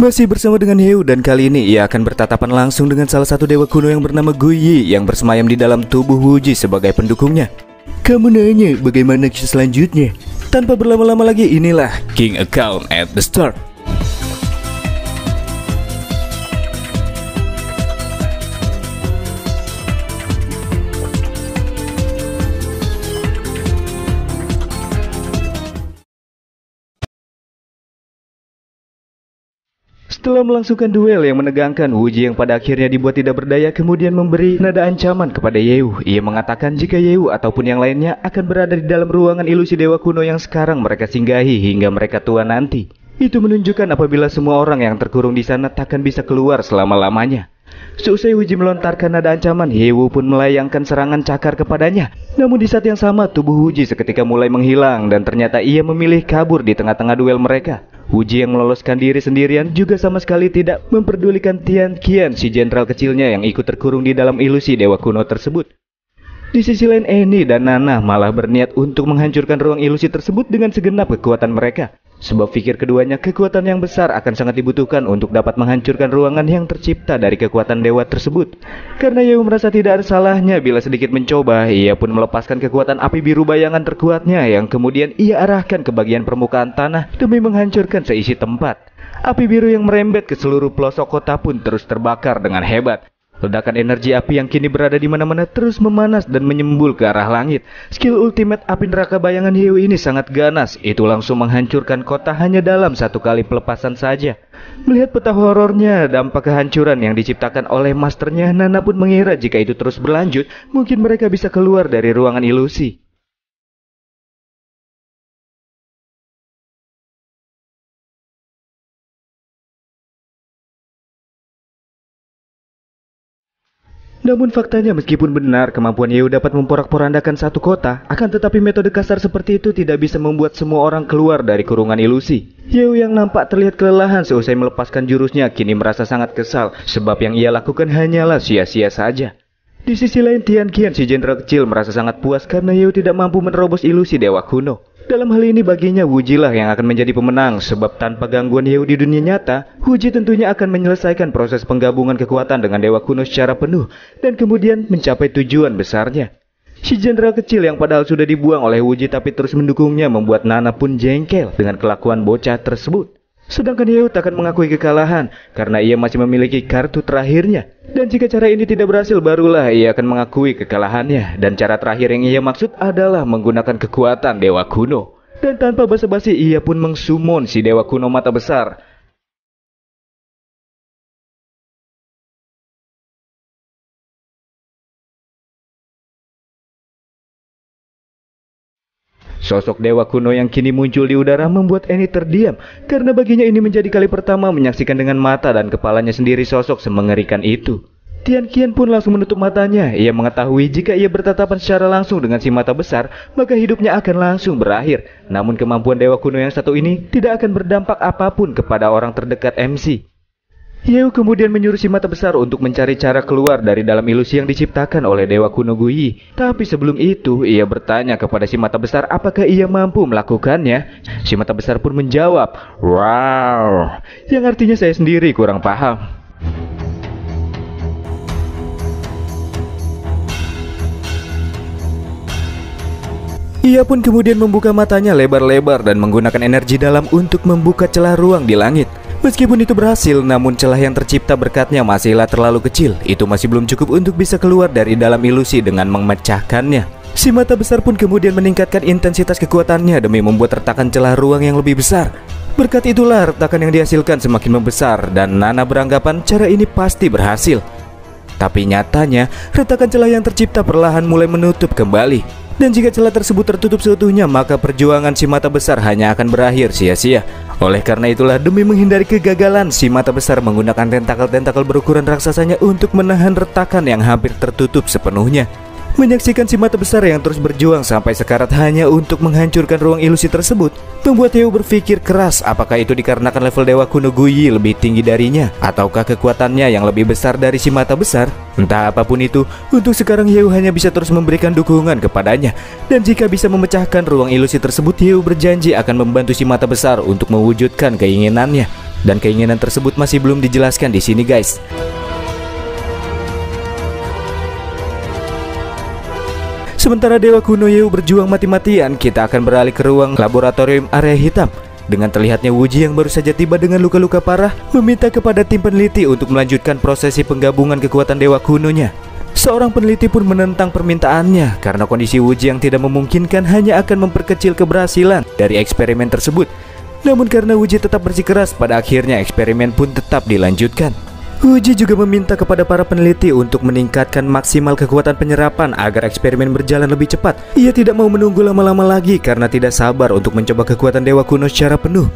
Masih bersama dengan Heu, dan kali ini ia akan bertatapan langsung dengan salah satu dewa kuno yang bernama Guyi yang bersemayam di dalam tubuh Wuji sebagai pendukungnya. Kamu nanya bagaimana selanjutnya? Tanpa berlama-lama lagi, inilah King Account at the Start. Setelah melangsungkan duel yang menegangkan, Wuji yang pada akhirnya dibuat tidak berdaya kemudian memberi nada ancaman kepada Yeu. Ia mengatakan jika Yeu ataupun yang lainnya akan berada di dalam ruangan ilusi dewa kuno yang sekarang mereka singgahi hingga mereka tua nanti. Itu menunjukkan apabila semua orang yang terkurung di sana takkan bisa keluar selama-lamanya. Seusai Wuji melontarkan nada ancaman, Yeu pun melayangkan serangan cakar kepadanya. Namun di saat yang sama, tubuh Wuji seketika mulai menghilang dan ternyata ia memilih kabur di tengah-tengah duel mereka. Wuji yang meloloskan diri sendirian juga sama sekali tidak memperdulikan Tian Qian, si jenderal kecilnya yang ikut terkurung di dalam ilusi dewa kuno tersebut. Di sisi lain, Annie dan Nana malah berniat untuk menghancurkan ruang ilusi tersebut dengan segenap kekuatan mereka. Sebab pikir keduanya kekuatan yang besar akan sangat dibutuhkan untuk dapat menghancurkan ruangan yang tercipta dari kekuatan dewa tersebut. Karena Yeu merasa tidak ada salahnya bila sedikit mencoba, ia pun melepaskan kekuatan api biru bayangan terkuatnya yang kemudian ia arahkan ke bagian permukaan tanah demi menghancurkan seisi tempat. Api biru yang merembet ke seluruh pelosok kota pun terus terbakar dengan hebat. Ledakan energi api yang kini berada di mana-mana terus memanas dan menyembul ke arah langit. Skill ultimate api neraka bayangan Yeu ini sangat ganas. Itu langsung menghancurkan kota hanya dalam satu kali pelepasan saja. Melihat peta horornya, dampak kehancuran yang diciptakan oleh masternya, Nana pun mengira jika itu terus berlanjut, mungkin mereka bisa keluar dari ruangan ilusi. Namun faktanya meskipun benar kemampuan Yeu dapat memporak-porandakan satu kota, akan tetapi metode kasar seperti itu tidak bisa membuat semua orang keluar dari kurungan ilusi. Yeu yang nampak terlihat kelelahan seusai melepaskan jurusnya kini merasa sangat kesal, sebab yang ia lakukan hanyalah sia-sia saja. Di sisi lain, Tian Qian, si jenderal kecil, merasa sangat puas karena Yeu tidak mampu menerobos ilusi dewa kuno. Dalam hal ini baginya Wuji lah yang akan menjadi pemenang, sebab tanpa gangguan Yeu di dunia nyata, Wuji tentunya akan menyelesaikan proses penggabungan kekuatan dengan dewa kuno secara penuh dan kemudian mencapai tujuan besarnya. Si jenderal kecil yang padahal sudah dibuang oleh Wuji tapi terus mendukungnya membuat Nana pun jengkel dengan kelakuan bocah tersebut. Sedangkan Yeu takkan mengakui kekalahan karena ia masih memiliki kartu terakhirnya. Dan jika cara ini tidak berhasil, barulah ia akan mengakui kekalahannya. Dan cara terakhir yang ia maksud adalah menggunakan kekuatan dewa kuno. Dan tanpa basa-basi ia pun mengsummon si dewa kuno mata besar. Sosok dewa kuno yang kini muncul di udara membuat Annie terdiam, karena baginya ini menjadi kali pertama menyaksikan dengan mata dan kepalanya sendiri sosok semengerikan itu. Tian Qian pun langsung menutup matanya. Ia mengetahui jika ia bertatapan secara langsung dengan si mata besar, maka hidupnya akan langsung berakhir. Namun kemampuan dewa kuno yang satu ini tidak akan berdampak apapun kepada orang terdekat MC. Yeu kemudian menyuruh si mata besar untuk mencari cara keluar dari dalam ilusi yang diciptakan oleh dewa kuno Guyi. Tapi sebelum itu, ia bertanya kepada si mata besar apakah ia mampu melakukannya. Si mata besar pun menjawab, "Wow," yang artinya saya sendiri kurang paham. Ia pun kemudian membuka matanya lebar-lebar dan menggunakan energi dalam untuk membuka celah ruang di langit. Meskipun itu berhasil, namun celah yang tercipta berkatnya masihlah terlalu kecil. Itu masih belum cukup untuk bisa keluar dari dalam ilusi dengan memecahkannya. Si mata besar pun kemudian meningkatkan intensitas kekuatannya demi membuat retakan celah ruang yang lebih besar. Berkat itulah retakan yang dihasilkan semakin membesar dan Nana beranggapan cara ini pasti berhasil. Tapi nyatanya, retakan celah yang tercipta perlahan mulai menutup kembali. Dan jika celah tersebut tertutup seutuhnya, maka perjuangan si mata besar hanya akan berakhir sia-sia. Oleh karena itulah, demi menghindari kegagalan, si mata besar menggunakan tentakel-tentakel berukuran raksasanya untuk menahan retakan yang hampir tertutup sepenuhnya. Menyaksikan si mata besar yang terus berjuang sampai sekarat hanya untuk menghancurkan ruang ilusi tersebut membuat Yew berpikir keras apakah itu dikarenakan level dewa kuno Guyi lebih tinggi darinya ataukah kekuatannya yang lebih besar dari si mata besar. Entah apapun itu, untuk sekarang Yew hanya bisa terus memberikan dukungan kepadanya. Dan jika bisa memecahkan ruang ilusi tersebut, Yew berjanji akan membantu si mata besar untuk mewujudkan keinginannya. Dan keinginan tersebut masih belum dijelaskan di sini guys. Sementara Dewa Kuno Yew berjuang mati-matian, kita akan beralih ke ruang laboratorium area hitam. Dengan terlihatnya Wuji yang baru saja tiba dengan luka-luka parah, meminta kepada tim peneliti untuk melanjutkan prosesi penggabungan kekuatan Dewa Kunonya. Seorang peneliti pun menentang permintaannya karena kondisi Wuji yang tidak memungkinkan hanya akan memperkecil keberhasilan dari eksperimen tersebut. Namun karena Wuji tetap bersikeras, pada akhirnya eksperimen pun tetap dilanjutkan. Wuji juga meminta kepada para peneliti untuk meningkatkan maksimal kekuatan penyerapan agar eksperimen berjalan lebih cepat. Ia tidak mau menunggu lama-lama lagi karena tidak sabar untuk mencoba kekuatan Dewa Kuno secara penuh.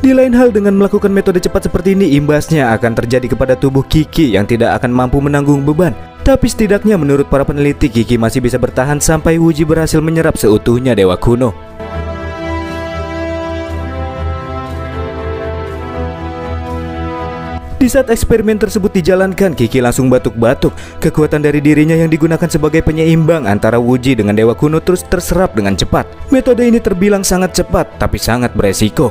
Di lain hal, dengan melakukan metode cepat seperti ini, imbasnya akan terjadi kepada tubuh Kiki yang tidak akan mampu menanggung beban. Tapi setidaknya menurut para peneliti, Kiki masih bisa bertahan sampai Wuji berhasil menyerap seutuhnya Dewa Kuno. Di saat eksperimen tersebut dijalankan, Kiki langsung batuk-batuk. Kekuatan dari dirinya yang digunakan sebagai penyeimbang antara Wuji dengan Dewa Kuno terus terserap dengan cepat. Metode ini terbilang sangat cepat, tapi sangat beresiko.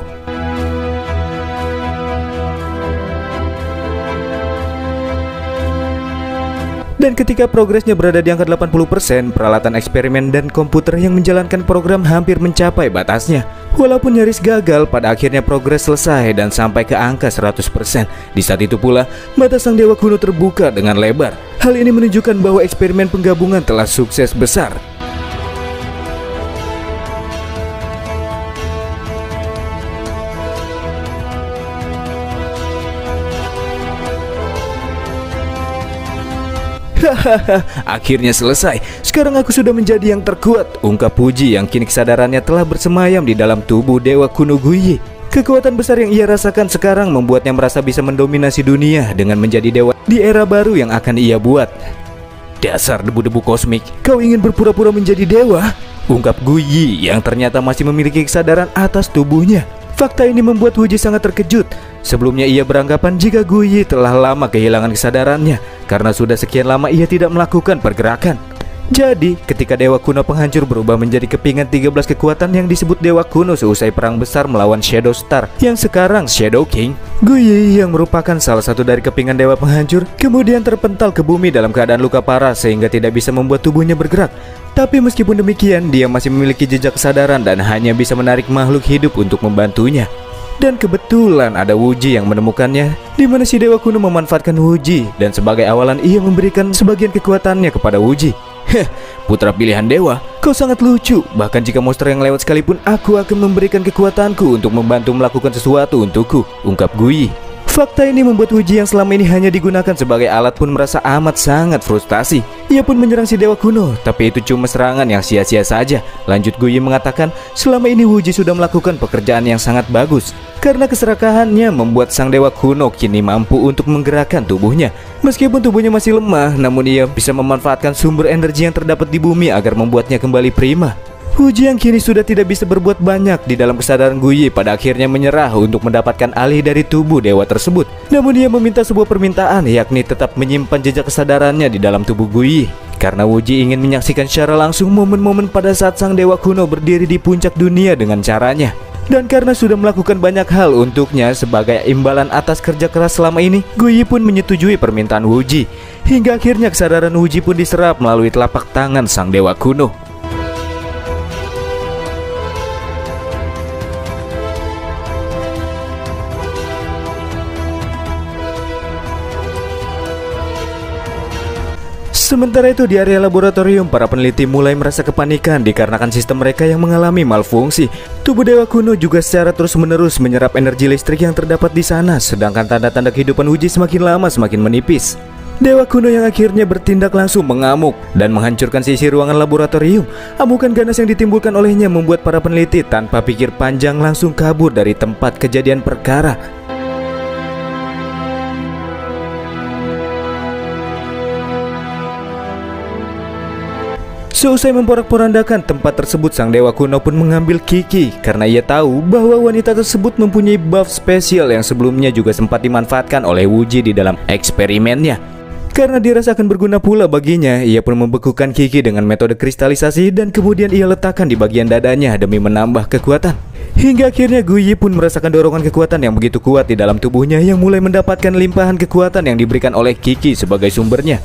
Dan ketika progresnya berada di angka 80%, peralatan eksperimen dan komputer yang menjalankan program hampir mencapai batasnya. Walaupun nyaris gagal, pada akhirnya progres selesai dan sampai ke angka 100%. Di saat itu pula, mata sang Dewa Kuno terbuka dengan lebar. Hal ini menunjukkan bahwa eksperimen penggabungan telah sukses besar. Hahaha, akhirnya selesai. Sekarang aku sudah menjadi yang terkuat, ungkap Wuji yang kini kesadarannya telah bersemayam di dalam tubuh Dewa Kuno Guyi. Kekuatan besar yang ia rasakan sekarang membuatnya merasa bisa mendominasi dunia dengan menjadi dewa di era baru yang akan ia buat. Dasar debu-debu kosmik, kau ingin berpura-pura menjadi dewa? Ungkap Guyi yang ternyata masih memiliki kesadaran atas tubuhnya. Fakta ini membuat Wuji sangat terkejut. Sebelumnya ia beranggapan jika Guyi telah lama kehilangan kesadarannya karena sudah sekian lama ia tidak melakukan pergerakan. Jadi, ketika Dewa Kuno Penghancur berubah menjadi kepingan 13 kekuatan yang disebut Dewa Kuno seusai perang besar melawan Shadow Star yang sekarang Shadow King, Guyi yang merupakan salah satu dari kepingan Dewa Penghancur kemudian terpental ke bumi dalam keadaan luka parah sehingga tidak bisa membuat tubuhnya bergerak. Tapi meskipun demikian, dia masih memiliki jejak kesadaran dan hanya bisa menarik makhluk hidup untuk membantunya. Dan kebetulan ada Wuji yang menemukannya, di mana si Dewa Kuno memanfaatkan Wuji dan sebagai awalan ia memberikan sebagian kekuatannya kepada Wuji. Heh, putra pilihan dewa, kau sangat lucu. Bahkan jika monster yang lewat sekalipun, aku akan memberikan kekuatanku untuk membantu melakukan sesuatu untukku, ungkap Guyi. Fakta ini membuat Wuji yang selama ini hanya digunakan sebagai alat pun merasa amat sangat frustasi. Ia pun menyerang si Dewa Kuno, tapi itu cuma serangan yang sia-sia saja. Lanjut Guyi mengatakan, selama ini Wuji sudah melakukan pekerjaan yang sangat bagus. Karena keserakahannya membuat sang Dewa Kuno kini mampu untuk menggerakkan tubuhnya. Meskipun tubuhnya masih lemah, namun ia bisa memanfaatkan sumber energi yang terdapat di bumi agar membuatnya kembali prima. Wuji yang kini sudah tidak bisa berbuat banyak di dalam kesadaran Guyi pada akhirnya menyerah untuk mendapatkan alih dari tubuh dewa tersebut. Namun dia meminta sebuah permintaan, yakni tetap menyimpan jejak kesadarannya di dalam tubuh Guyi. Karena Wuji ingin menyaksikan secara langsung momen-momen pada saat sang Dewa Kuno berdiri di puncak dunia dengan caranya. Dan karena sudah melakukan banyak hal untuknya sebagai imbalan atas kerja keras selama ini, Guyi pun menyetujui permintaan Wuji. Hingga akhirnya kesadaran Wuji pun diserap melalui telapak tangan sang Dewa Kuno. Sementara itu di area laboratorium, para peneliti mulai merasa kepanikan dikarenakan sistem mereka yang mengalami malfungsi. Tubuh Dewa Kuno juga secara terus-menerus menyerap energi listrik yang terdapat di sana, sedangkan tanda-tanda kehidupan Wuji semakin lama semakin menipis. Dewa Kuno yang akhirnya bertindak langsung mengamuk dan menghancurkan sisi ruangan laboratorium. Amukan ganas yang ditimbulkan olehnya membuat para peneliti tanpa pikir panjang langsung kabur dari tempat kejadian perkara. Seusai memporak-porandakan tempat tersebut, sang dewa kuno pun mengambil Kiki karena ia tahu bahwa wanita tersebut mempunyai buff spesial yang sebelumnya juga sempat dimanfaatkan oleh Wuji di dalam eksperimennya. Karena dirasakan berguna pula baginya, ia pun membekukan Kiki dengan metode kristalisasi dan kemudian ia letakkan di bagian dadanya demi menambah kekuatan. Hingga akhirnya Guyi pun merasakan dorongan kekuatan yang begitu kuat di dalam tubuhnya yang mulai mendapatkan limpahan kekuatan yang diberikan oleh Kiki sebagai sumbernya.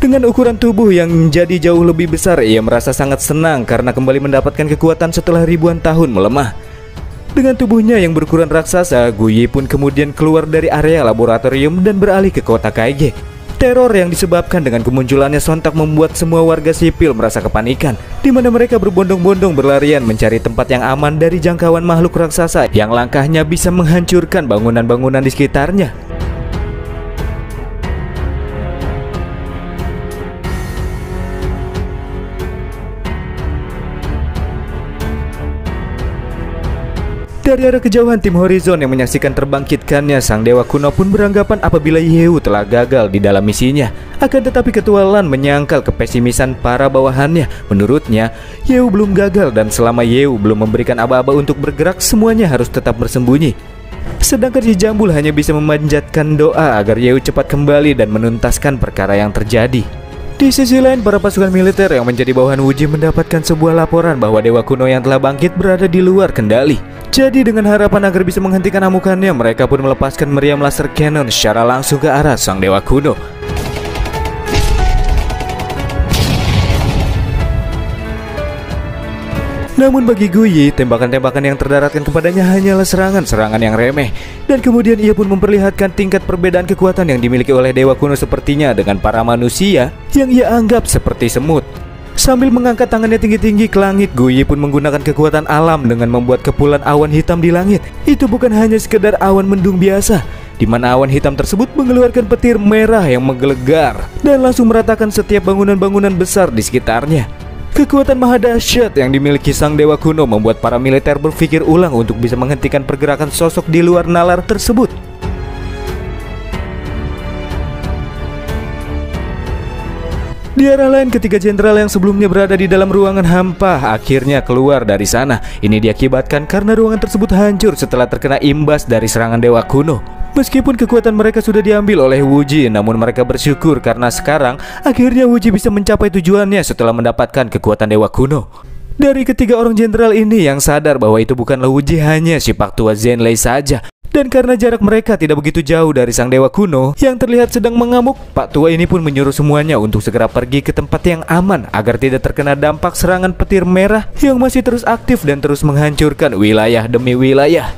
Dengan ukuran tubuh yang menjadi jauh lebih besar, ia merasa sangat senang karena kembali mendapatkan kekuatan setelah ribuan tahun melemah. Dengan tubuhnya yang berukuran raksasa, Guyi pun kemudian keluar dari area laboratorium dan beralih ke kota Kaige. Teror yang disebabkan dengan kemunculannya sontak membuat semua warga sipil merasa kepanikan, di mana mereka berbondong-bondong berlarian mencari tempat yang aman dari jangkauan makhluk raksasa yang langkahnya bisa menghancurkan bangunan-bangunan di sekitarnya. Dari arah kejauhan, tim Horizon yang menyaksikan terbangkitkannya sang dewa kuno pun beranggapan apabila Yehu telah gagal di dalam misinya. Akan tetapi ketua Lan menyangkal kepesimisan para bawahannya. Menurutnya, Yehu belum gagal dan selama Yehu belum memberikan aba-aba untuk bergerak, semuanya harus tetap bersembunyi. Sedangkan si Jambul hanya bisa memanjatkan doa agar Yehu cepat kembali dan menuntaskan perkara yang terjadi. Di sisi lain, para pasukan militer yang menjadi bawahan Wuji mendapatkan sebuah laporan bahwa dewa kuno yang telah bangkit berada di luar kendali. Jadi dengan harapan agar bisa menghentikan amukannya, mereka pun melepaskan meriam laser cannon secara langsung ke arah sang dewa kuno. Namun bagi Guyi, tembakan-tembakan yang terdaratkan kepadanya hanyalah serangan-serangan yang remeh. Dan kemudian ia pun memperlihatkan tingkat perbedaan kekuatan yang dimiliki oleh dewa kuno sepertinya dengan para manusia yang ia anggap seperti semut. Sambil mengangkat tangannya tinggi-tinggi ke langit, Guyi pun menggunakan kekuatan alam dengan membuat kepulan awan hitam di langit. Itu bukan hanya sekedar awan mendung biasa, di mana awan hitam tersebut mengeluarkan petir merah yang menggelegar dan langsung meratakan setiap bangunan-bangunan besar di sekitarnya. Kekuatan maha dahsyat yang dimiliki sang dewa kuno membuat para militer berpikir ulang untuk bisa menghentikan pergerakan sosok di luar nalar tersebut. Di arah lain, ketiga jenderal yang sebelumnya berada di dalam ruangan hampa akhirnya keluar dari sana. Ini diakibatkan karena ruangan tersebut hancur setelah terkena imbas dari serangan dewa kuno. Meskipun kekuatan mereka sudah diambil oleh Wuji, namun mereka bersyukur karena sekarang akhirnya Wuji bisa mencapai tujuannya setelah mendapatkan kekuatan dewa kuno. Dari ketiga orang jenderal ini yang sadar bahwa itu bukanlah Wuji, hanya si Pak Tua Zenlei saja. Dan karena jarak mereka tidak begitu jauh dari sang dewa kuno yang terlihat sedang mengamuk, Pak Tua ini pun menyuruh semuanya untuk segera pergi ke tempat yang aman agar tidak terkena dampak serangan petir merah yang masih terus aktif dan terus menghancurkan wilayah demi wilayah.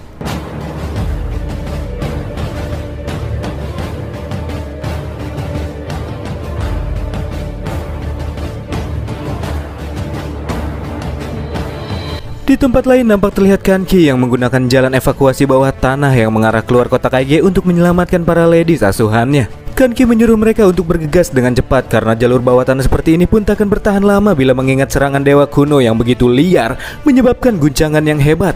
Di tempat lain nampak terlihat Kanki yang menggunakan jalan evakuasi bawah tanah yang mengarah keluar kota Kaige untuk menyelamatkan para ladies asuhannya. Kanki menyuruh mereka untuk bergegas dengan cepat karena jalur bawah tanah seperti ini pun takkan bertahan lama bila mengingat serangan dewa kuno yang begitu liar menyebabkan guncangan yang hebat.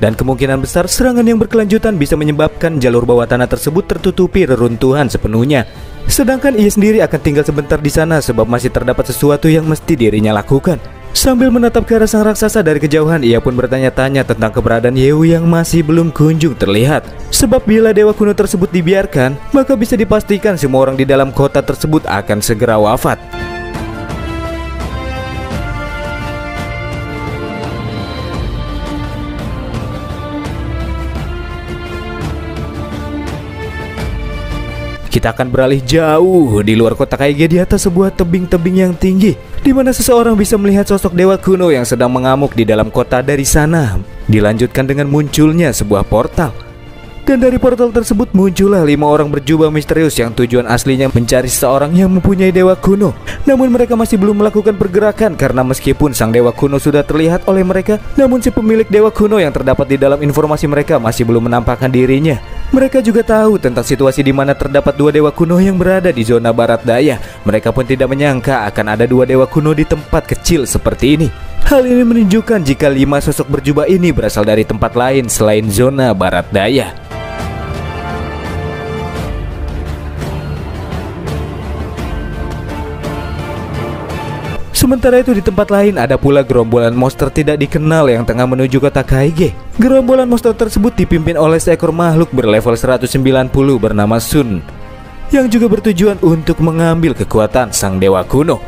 Dan kemungkinan besar serangan yang berkelanjutan bisa menyebabkan jalur bawah tanah tersebut tertutupi reruntuhan sepenuhnya. Sedangkan ia sendiri akan tinggal sebentar di sana sebab masih terdapat sesuatu yang mesti dirinya lakukan. Sambil menatap ke arah sang raksasa dari kejauhan, ia pun bertanya-tanya tentang keberadaan Yehu yang masih belum kunjung terlihat. Sebab bila dewa kuno tersebut dibiarkan, maka bisa dipastikan semua orang di dalam kota tersebut akan segera wafat. Kita akan beralih jauh di luar kota Kaige di atas sebuah tebing-tebing yang tinggi, di mana seseorang bisa melihat sosok dewa kuno yang sedang mengamuk di dalam kota. Dari sana dilanjutkan dengan munculnya sebuah portal. Dan dari portal tersebut muncullah 5 orang berjubah misterius yang tujuan aslinya mencari seseorang yang mempunyai dewa kuno. Namun mereka masih belum melakukan pergerakan karena meskipun sang dewa kuno sudah terlihat oleh mereka, namun si pemilik dewa kuno yang terdapat di dalam informasi mereka masih belum menampakkan dirinya. Mereka juga tahu tentang situasi di mana terdapat 2 dewa kuno yang berada di zona barat daya. Mereka pun tidak menyangka akan ada 2 dewa kuno di tempat kecil seperti ini. Hal ini menunjukkan jika 5 sosok berjubah ini berasal dari tempat lain selain zona barat daya. Sementara itu di tempat lain ada pula gerombolan monster tidak dikenal yang tengah menuju kota Kaige. Gerombolan monster tersebut dipimpin oleh seekor makhluk berlevel 190 bernama Sun, yang juga bertujuan untuk mengambil kekuatan sang dewa kuno.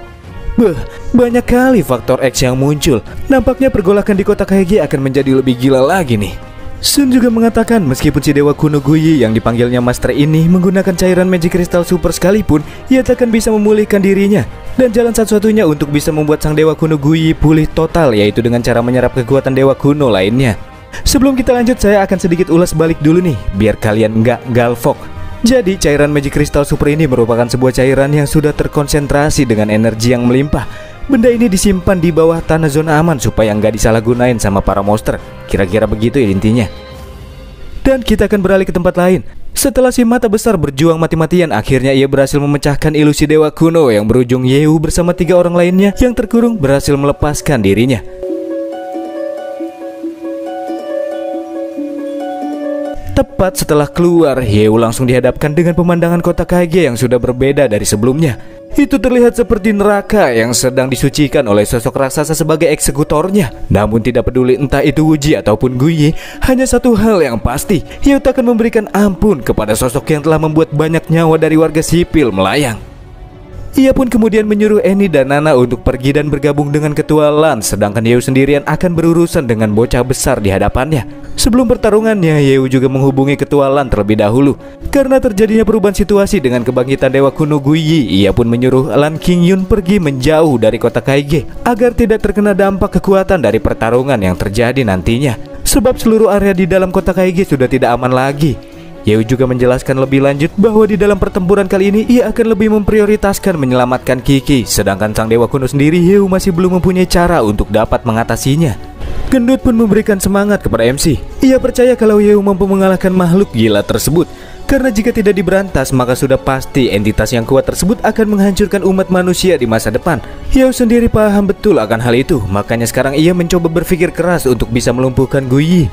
Banyak kali faktor X yang muncul. Nampaknya pergolakan di kota Kaige akan menjadi lebih gila lagi nih. Sun juga mengatakan meskipun si dewa kuno Guyi yang dipanggilnya Master ini menggunakan cairan Magic Crystal Super sekalipun, ia takkan bisa memulihkan dirinya. Dan jalan satu-satunya untuk bisa membuat sang dewa kuno Guyi pulih total yaitu dengan cara menyerap kekuatan dewa kuno lainnya. Sebelum kita lanjut, saya akan sedikit ulas balik dulu nih, biar kalian nggak galvok. Jadi cairan Magic Crystal Super ini merupakan sebuah cairan yang sudah terkonsentrasi dengan energi yang melimpah. Benda ini disimpan di bawah tanah zona aman supaya nggak disalahgunain sama para monster. Kira-kira begitu ya intinya. Dan kita akan beralih ke tempat lain. Setelah si mata besar berjuang mati-matian, akhirnya ia berhasil memecahkan ilusi dewa kuno yang berujung Yeu bersama 3 orang lainnya yang terkurung berhasil melepaskan dirinya. Tepat setelah keluar, Yeu langsung dihadapkan dengan pemandangan kota Kaige yang sudah berbeda dari sebelumnya. Itu terlihat seperti neraka yang sedang disucikan oleh sosok raksasa sebagai eksekutornya. Namun tidak peduli entah itu Wuji ataupun Guyi, hanya satu hal yang pasti, Yeu tak akan memberikan ampun kepada sosok yang telah membuat banyak nyawa dari warga sipil melayang. Ia pun kemudian menyuruh Eni dan Nana untuk pergi dan bergabung dengan ketua LAN, sedangkan Yeu sendirian akan berurusan dengan bocah besar di hadapannya. Sebelum pertarungannya, Yeu juga menghubungi ketua LAN terlebih dahulu. Karena terjadinya perubahan situasi dengan kebangkitan dewa kuno Guyi, ia pun menyuruh LAN King Yun pergi menjauh dari kota Kaige agar tidak terkena dampak kekuatan dari pertarungan yang terjadi nantinya. Sebab seluruh area di dalam kota Kaige sudah tidak aman lagi. Yeu juga menjelaskan lebih lanjut bahwa di dalam pertempuran kali ini ia akan lebih memprioritaskan menyelamatkan Kiki, sedangkan sang dewa kuno sendiri Yeu masih belum mempunyai cara untuk dapat mengatasinya. Gendut pun memberikan semangat kepada MC. Ia percaya kalau Yeu mampu mengalahkan makhluk gila tersebut, karena jika tidak diberantas maka sudah pasti entitas yang kuat tersebut akan menghancurkan umat manusia di masa depan. Yeu sendiri paham betul akan hal itu, makanya sekarang ia mencoba berpikir keras untuk bisa melumpuhkan Guyi.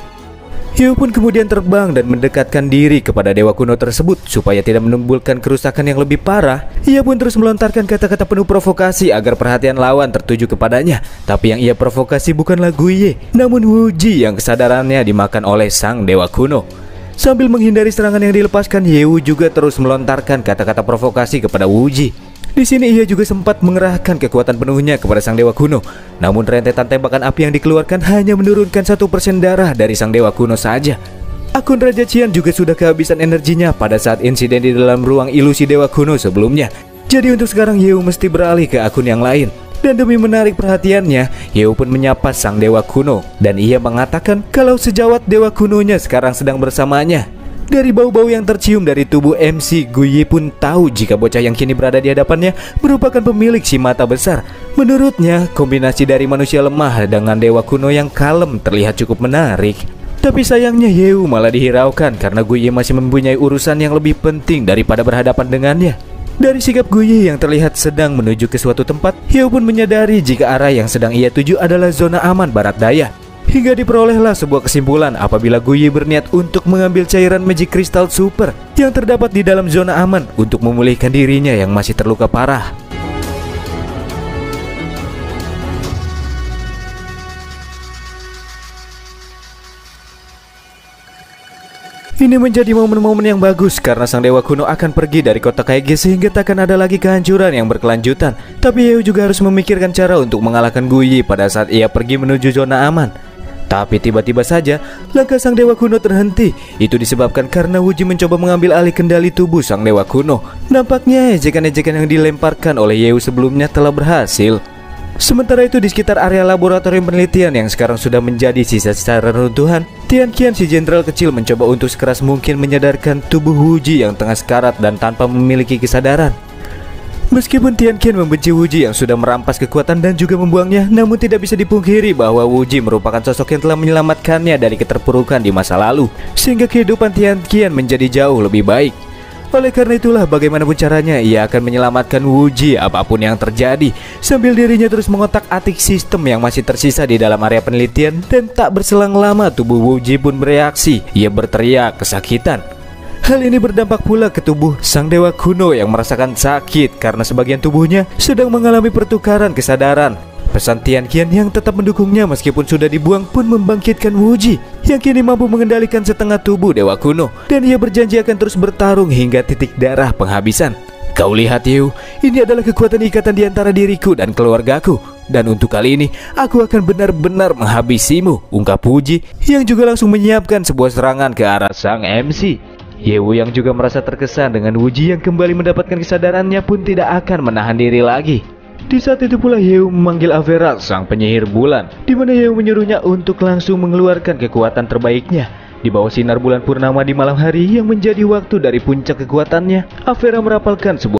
Yeu pun kemudian terbang dan mendekatkan diri kepada dewa kuno tersebut supaya tidak menimbulkan kerusakan yang lebih parah. Ia pun terus melontarkan kata-kata penuh provokasi agar perhatian lawan tertuju kepadanya. Tapi yang ia provokasi bukanlah Guye, namun Wuji yang kesadarannya dimakan oleh sang dewa kuno. Sambil menghindari serangan yang dilepaskan, Yeu juga terus melontarkan kata-kata provokasi kepada Wuji. Di sini ia juga sempat mengerahkan kekuatan penuhnya kepada sang dewa kuno. Namun rentetan tembakan api yang dikeluarkan hanya menurunkan 1% darah dari sang dewa kuno saja. Akun Raja Qian juga sudah kehabisan energinya pada saat insiden di dalam ruang ilusi dewa kuno sebelumnya. Jadi untuk sekarang Yeu mesti beralih ke akun yang lain. Dan demi menarik perhatiannya, Yeu pun menyapa sang dewa kuno. Dan ia mengatakan kalau sejawat dewa kunonya sekarang sedang bersamanya. Dari bau-bau yang tercium dari tubuh MC, Guyi pun tahu jika bocah yang kini berada di hadapannya merupakan pemilik si mata besar. Menurutnya, kombinasi dari manusia lemah dengan dewa kuno yang kalem terlihat cukup menarik. Tapi sayangnya Yeu malah dihiraukan karena Guyi masih mempunyai urusan yang lebih penting daripada berhadapan dengannya. Dari sikap Guyi yang terlihat sedang menuju ke suatu tempat, Yeu pun menyadari jika arah yang sedang ia tuju adalah zona aman barat daya. Hingga diperolehlah sebuah kesimpulan apabila Guyi berniat untuk mengambil cairan Magic Crystal Super yang terdapat di dalam zona aman untuk memulihkan dirinya yang masih terluka parah. Ini menjadi momen-momen yang bagus karena sang dewa kuno akan pergi dari kota Kaige sehingga takkan ada lagi kehancuran yang berkelanjutan. Tapi Yeu juga harus memikirkan cara untuk mengalahkan Guyi pada saat ia pergi menuju zona aman. Tapi tiba-tiba saja langkah sang dewa kuno terhenti. Itu disebabkan karena Wuji mencoba mengambil alih kendali tubuh sang dewa kuno. Nampaknya ejekan-ejekan yang dilemparkan oleh Yeu sebelumnya telah berhasil. Sementara itu di sekitar area laboratorium penelitian yang sekarang sudah menjadi sisa-sisa reruntuhan, Tian Qian si jenderal kecil mencoba untuk sekeras mungkin menyadarkan tubuh Wuji yang tengah sekarat dan tanpa memiliki kesadaran. Meskipun Tian Qian membenci Wuji yang sudah merampas kekuatan dan juga membuangnya, namun tidak bisa dipungkiri bahwa Wuji merupakan sosok yang telah menyelamatkannya dari keterpurukan di masa lalu, sehingga kehidupan Tian Qian menjadi jauh lebih baik. Oleh karena itulah bagaimanapun caranya ia akan menyelamatkan Wuji apapun yang terjadi, sambil dirinya terus mengotak-atik sistem yang masih tersisa di dalam area penelitian. Dan tak berselang lama tubuh Wuji pun bereaksi. Ia berteriak kesakitan. Hal ini berdampak pula ke tubuh sang dewa kuno yang merasakan sakit karena sebagian tubuhnya sedang mengalami pertukaran kesadaran. Pesan Tian Qian yang tetap mendukungnya meskipun sudah dibuang pun membangkitkan Wu Ji yang kini mampu mengendalikan setengah tubuh dewa kuno, dan ia berjanji akan terus bertarung hingga titik darah penghabisan. Kau lihat Yu, ini adalah kekuatan ikatan di antara diriku dan keluargaku. Dan untuk kali ini, aku akan benar-benar menghabisimu, ungkap Wu Ji yang juga langsung menyiapkan sebuah serangan ke arah sang MC. Yewu yang juga merasa terkesan dengan Wu Ji yang kembali mendapatkan kesadarannya pun tidak akan menahan diri lagi. Di saat itu pula Yewu memanggil Averal, sang penyihir bulan, di mana Yewu menyuruhnya untuk langsung mengeluarkan kekuatan terbaiknya. Di bawah sinar bulan purnama di malam hari yang menjadi waktu dari puncak kekuatannya, Averal merapalkan sebuah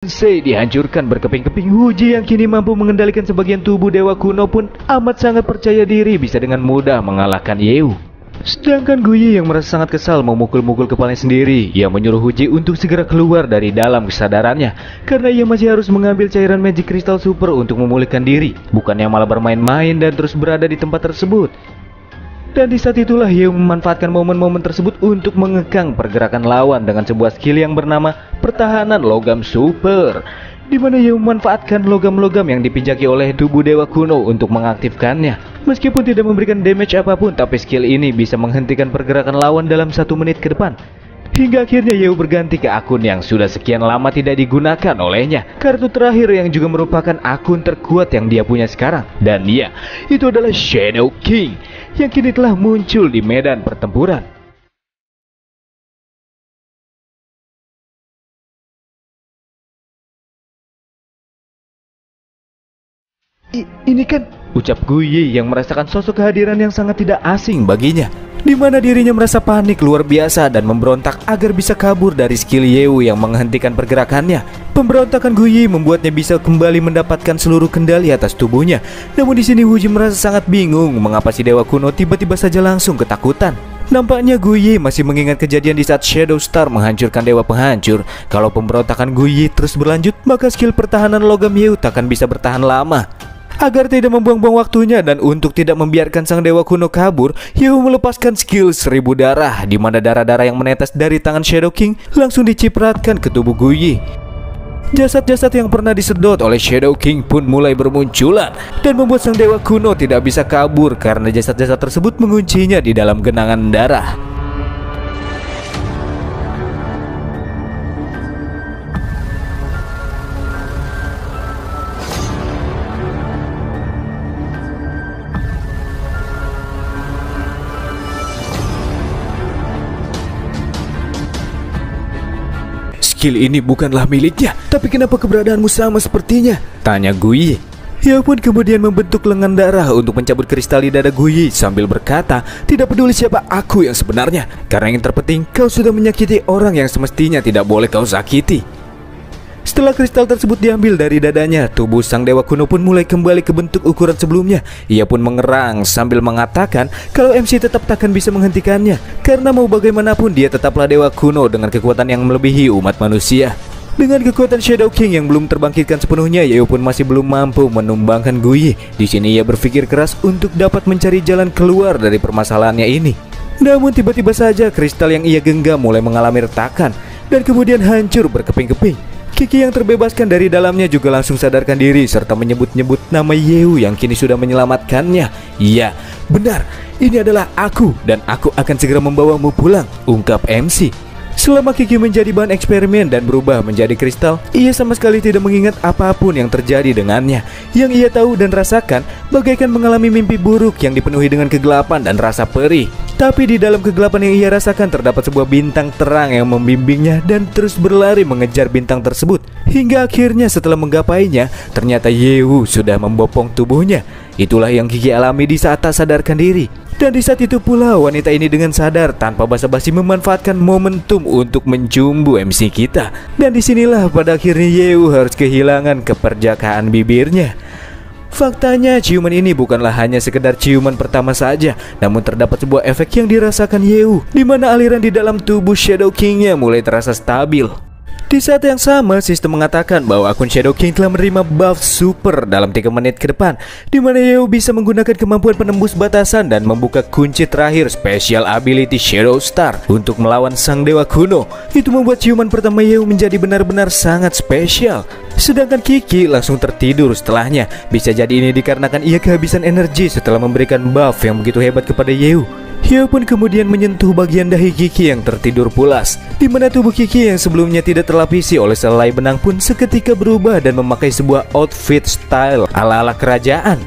Sensei dihancurkan berkeping-keping. Wu Ji yang kini mampu mengendalikan sebagian tubuh dewa kuno pun amat sangat percaya diri bisa dengan mudah mengalahkan Yewu. Sedangkan Guyi yang merasa sangat kesal memukul-mukul kepalanya sendiri. Ia menyuruh Wu Ji untuk segera keluar dari dalam kesadarannya karena ia masih harus mengambil cairan Magic Crystal Super untuk memulihkan diri, bukannya malah bermain-main dan terus berada di tempat tersebut. Dan di saat itulah Yewu memanfaatkan momen-momen tersebut untuk mengekang pergerakan lawan dengan sebuah skill yang bernama pertahanan logam super, di mana Yewu memanfaatkan logam-logam yang dipijaki oleh tubuh dewa kuno untuk mengaktifkannya. Meskipun tidak memberikan damage apapun, tapi skill ini bisa menghentikan pergerakan lawan dalam 1 menit ke depan. Hingga akhirnya Yewu berganti ke akun yang sudah sekian lama tidak digunakan olehnya, kartu terakhir yang juga merupakan akun terkuat yang dia punya sekarang. Dan dia, itu adalah Shadow King, yang kini telah muncul di medan pertempuran. Ini kan, ucap Guyi yang merasakan sosok kehadiran yang sangat tidak asing baginya, di mana dirinya merasa panik luar biasa dan memberontak agar bisa kabur dari skill Yewu yang menghentikan pergerakannya. Pemberontakan Guyi membuatnya bisa kembali mendapatkan seluruh kendali atas tubuhnya. Namun di sini Wu Ji merasa sangat bingung mengapa si dewa kuno tiba-tiba saja langsung ketakutan. Nampaknya Guyi masih mengingat kejadian di saat Shadow Star menghancurkan dewa penghancur. Kalau pemberontakan Guyi terus berlanjut, maka skill pertahanan logam Yewu takkan bisa bertahan lama. Agar tidak membuang-buang waktunya dan untuk tidak membiarkan sang dewa kuno kabur, Yewu melepaskan skill 1000 darah, di mana darah-darah yang menetes dari tangan Shadow King langsung dicipratkan ke tubuh Guyi. Jasad-jasad yang pernah disedot oleh Shadow King pun mulai bermunculan dan membuat sang dewa kuno tidak bisa kabur karena jasad-jasad tersebut menguncinya di dalam genangan darah. Skill ini bukanlah miliknya, tapi kenapa keberadaanmu sama sepertinya? Tanya Guyi. Ia pun kemudian membentuk lengan darah untuk mencabut kristal di dada Guyi sambil berkata, tidak peduli siapa aku yang sebenarnya, karena yang terpenting kau sudah menyakiti orang yang semestinya tidak boleh kau sakiti. Setelah kristal tersebut diambil dari dadanya, tubuh sang dewa kuno pun mulai kembali ke bentuk ukuran sebelumnya. Ia pun mengerang sambil mengatakan kalau MC tetap takkan bisa menghentikannya, karena mau bagaimanapun dia tetaplah dewa kuno dengan kekuatan yang melebihi umat manusia. Dengan kekuatan Shadow King yang belum terbangkitkan sepenuhnya, Yeo pun masih belum mampu menumbangkan Guyi. Di sini ia berpikir keras untuk dapat mencari jalan keluar dari permasalahannya ini. Namun tiba-tiba saja kristal yang ia genggam mulai mengalami retakan dan kemudian hancur berkeping-keping. Kiki yang terbebaskan dari dalamnya juga langsung sadarkan diri serta menyebut-nyebut nama Yeo yang kini sudah menyelamatkannya. Iya, benar, ini adalah aku dan aku akan segera membawamu pulang, ungkap MC. Selama Kiki menjadi bahan eksperimen dan berubah menjadi kristal, ia sama sekali tidak mengingat apapun yang terjadi dengannya. Yang ia tahu dan rasakan bagaikan mengalami mimpi buruk yang dipenuhi dengan kegelapan dan rasa perih. Tapi di dalam kegelapan yang ia rasakan terdapat sebuah bintang terang yang membimbingnya dan terus berlari mengejar bintang tersebut. Hingga akhirnya setelah menggapainya, ternyata Yeo sudah membopong tubuhnya. Itulah yang Kiki alami di saat tak sadarkan diri. Dan di saat itu pula wanita ini dengan sadar tanpa basa-basi memanfaatkan momentum untuk mencumbu MC kita. Dan disinilah pada akhirnya Yeo harus kehilangan keperjakaan bibirnya. Faktanya ciuman ini bukanlah hanya sekedar ciuman pertama saja, namun terdapat sebuah efek yang dirasakan Yeo, di mana aliran di dalam tubuh Shadow King-nya mulai terasa stabil. Di saat yang sama, sistem mengatakan bahwa akun Shadow King telah menerima buff super dalam 3 menit ke depan, di mana Yeo bisa menggunakan kemampuan penembus batasan dan membuka kunci terakhir special ability Shadow Star untuk melawan sang dewa kuno. Itu membuat ciuman pertama Yeo menjadi benar-benar sangat spesial. Sedangkan Kiki langsung tertidur setelahnya. Bisa jadi ini dikarenakan ia kehabisan energi setelah memberikan buff yang begitu hebat kepada Yeo. Yeo pun kemudian menyentuh bagian dahi Kiki yang tertidur pulas, di mana tubuh Kiki yang sebelumnya tidak terlapisi oleh selai benang pun seketika berubah dan memakai sebuah outfit style ala-ala kerajaan.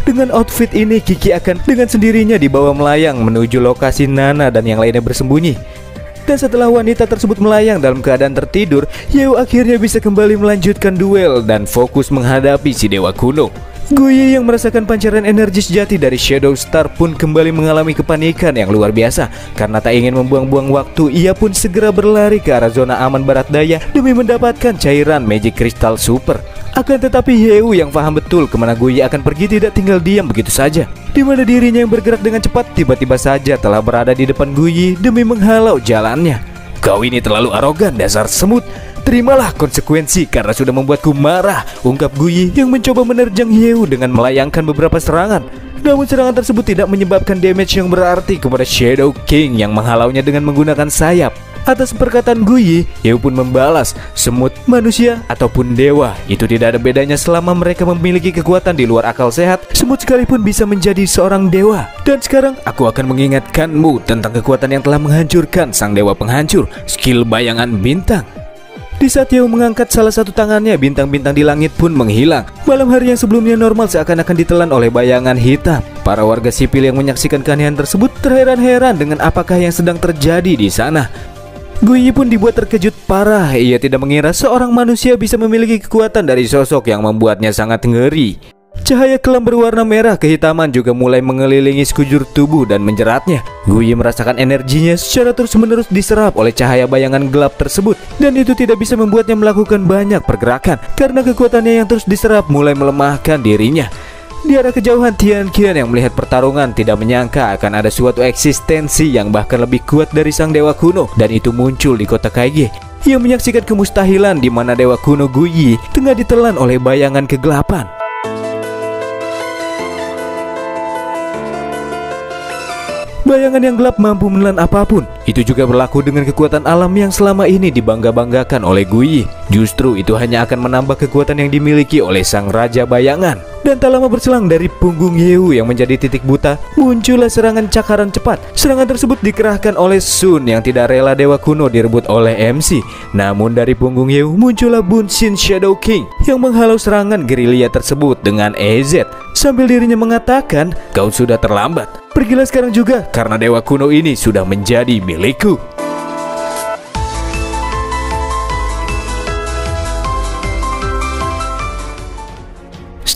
Dengan outfit ini Kiki akan dengan sendirinya dibawa melayang menuju lokasi Nana dan yang lainnya bersembunyi. Dan setelah wanita tersebut melayang dalam keadaan tertidur, Yeo akhirnya bisa kembali melanjutkan duel dan fokus menghadapi si dewa kuno. Guyi yang merasakan pancaran energi sejati dari Shadow Star pun kembali mengalami kepanikan yang luar biasa. Karena tak ingin membuang-buang waktu, ia pun segera berlari ke arah zona aman barat daya demi mendapatkan cairan Magic Crystal Super. Akan tetapi Yeo yang paham betul kemana Guyi akan pergi tidak tinggal diam begitu saja, di mana dirinya yang bergerak dengan cepat tiba-tiba saja telah berada di depan Guyi demi menghalau jalannya. Kau ini terlalu arogan, dasar semut. Terimalah konsekuensi karena sudah membuatku marah, ungkap Guyi yang mencoba menerjang Yeo dengan melayangkan beberapa serangan. Namun serangan tersebut tidak menyebabkan damage yang berarti kepada Shadow King yang menghalaunya dengan menggunakan sayap. Atas perkataan Guyi, Yeo pun membalas, semut, manusia, ataupun dewa, itu tidak ada bedanya selama mereka memiliki kekuatan di luar akal sehat. Semut sekalipun bisa menjadi seorang dewa. Dan sekarang aku akan mengingatkanmu tentang kekuatan yang telah menghancurkan sang dewa penghancur, skill bayangan bintang. Di saat Yeo mengangkat salah satu tangannya, bintang-bintang di langit pun menghilang. Malam hari yang sebelumnya normal seakan-akan ditelan oleh bayangan hitam. Para warga sipil yang menyaksikan keanehan tersebut terheran-heran dengan apakah yang sedang terjadi di sana. Guyi pun dibuat terkejut parah. Ia tidak mengira seorang manusia bisa memiliki kekuatan dari sosok yang membuatnya sangat ngeri. Cahaya kelam berwarna merah kehitaman juga mulai mengelilingi sekujur tubuh dan menjeratnya. Guyi merasakan energinya secara terus-menerus diserap oleh cahaya bayangan gelap tersebut. Dan itu tidak bisa membuatnya melakukan banyak pergerakan, karena kekuatannya yang terus diserap mulai melemahkan dirinya. Di arah kejauhan, Tian Qian yang melihat pertarungan tidak menyangka akan ada suatu eksistensi yang bahkan lebih kuat dari sang dewa kuno. Dan itu muncul di kota Kaige. Ia menyaksikan kemustahilan di mana dewa kuno Guyi tengah ditelan oleh bayangan kegelapan. Bayangan yang gelap mampu menelan apapun. Itu juga berlaku dengan kekuatan alam yang selama ini dibangga-banggakan oleh Guyi. Justru itu hanya akan menambah kekuatan yang dimiliki oleh sang raja bayangan. Dan tak lama berselang dari punggung Yeo yang menjadi titik buta, muncullah serangan cakaran cepat. Serangan tersebut dikerahkan oleh Sun yang tidak rela dewa kuno direbut oleh MC. Namun dari punggung Yeo muncullah Bunshin Shadow King yang menghalau serangan gerilya tersebut dengan EZ. Sambil dirinya mengatakan, kau sudah terlambat. Pergilah sekarang juga, karena dewa kuno ini sudah menjadi milikku.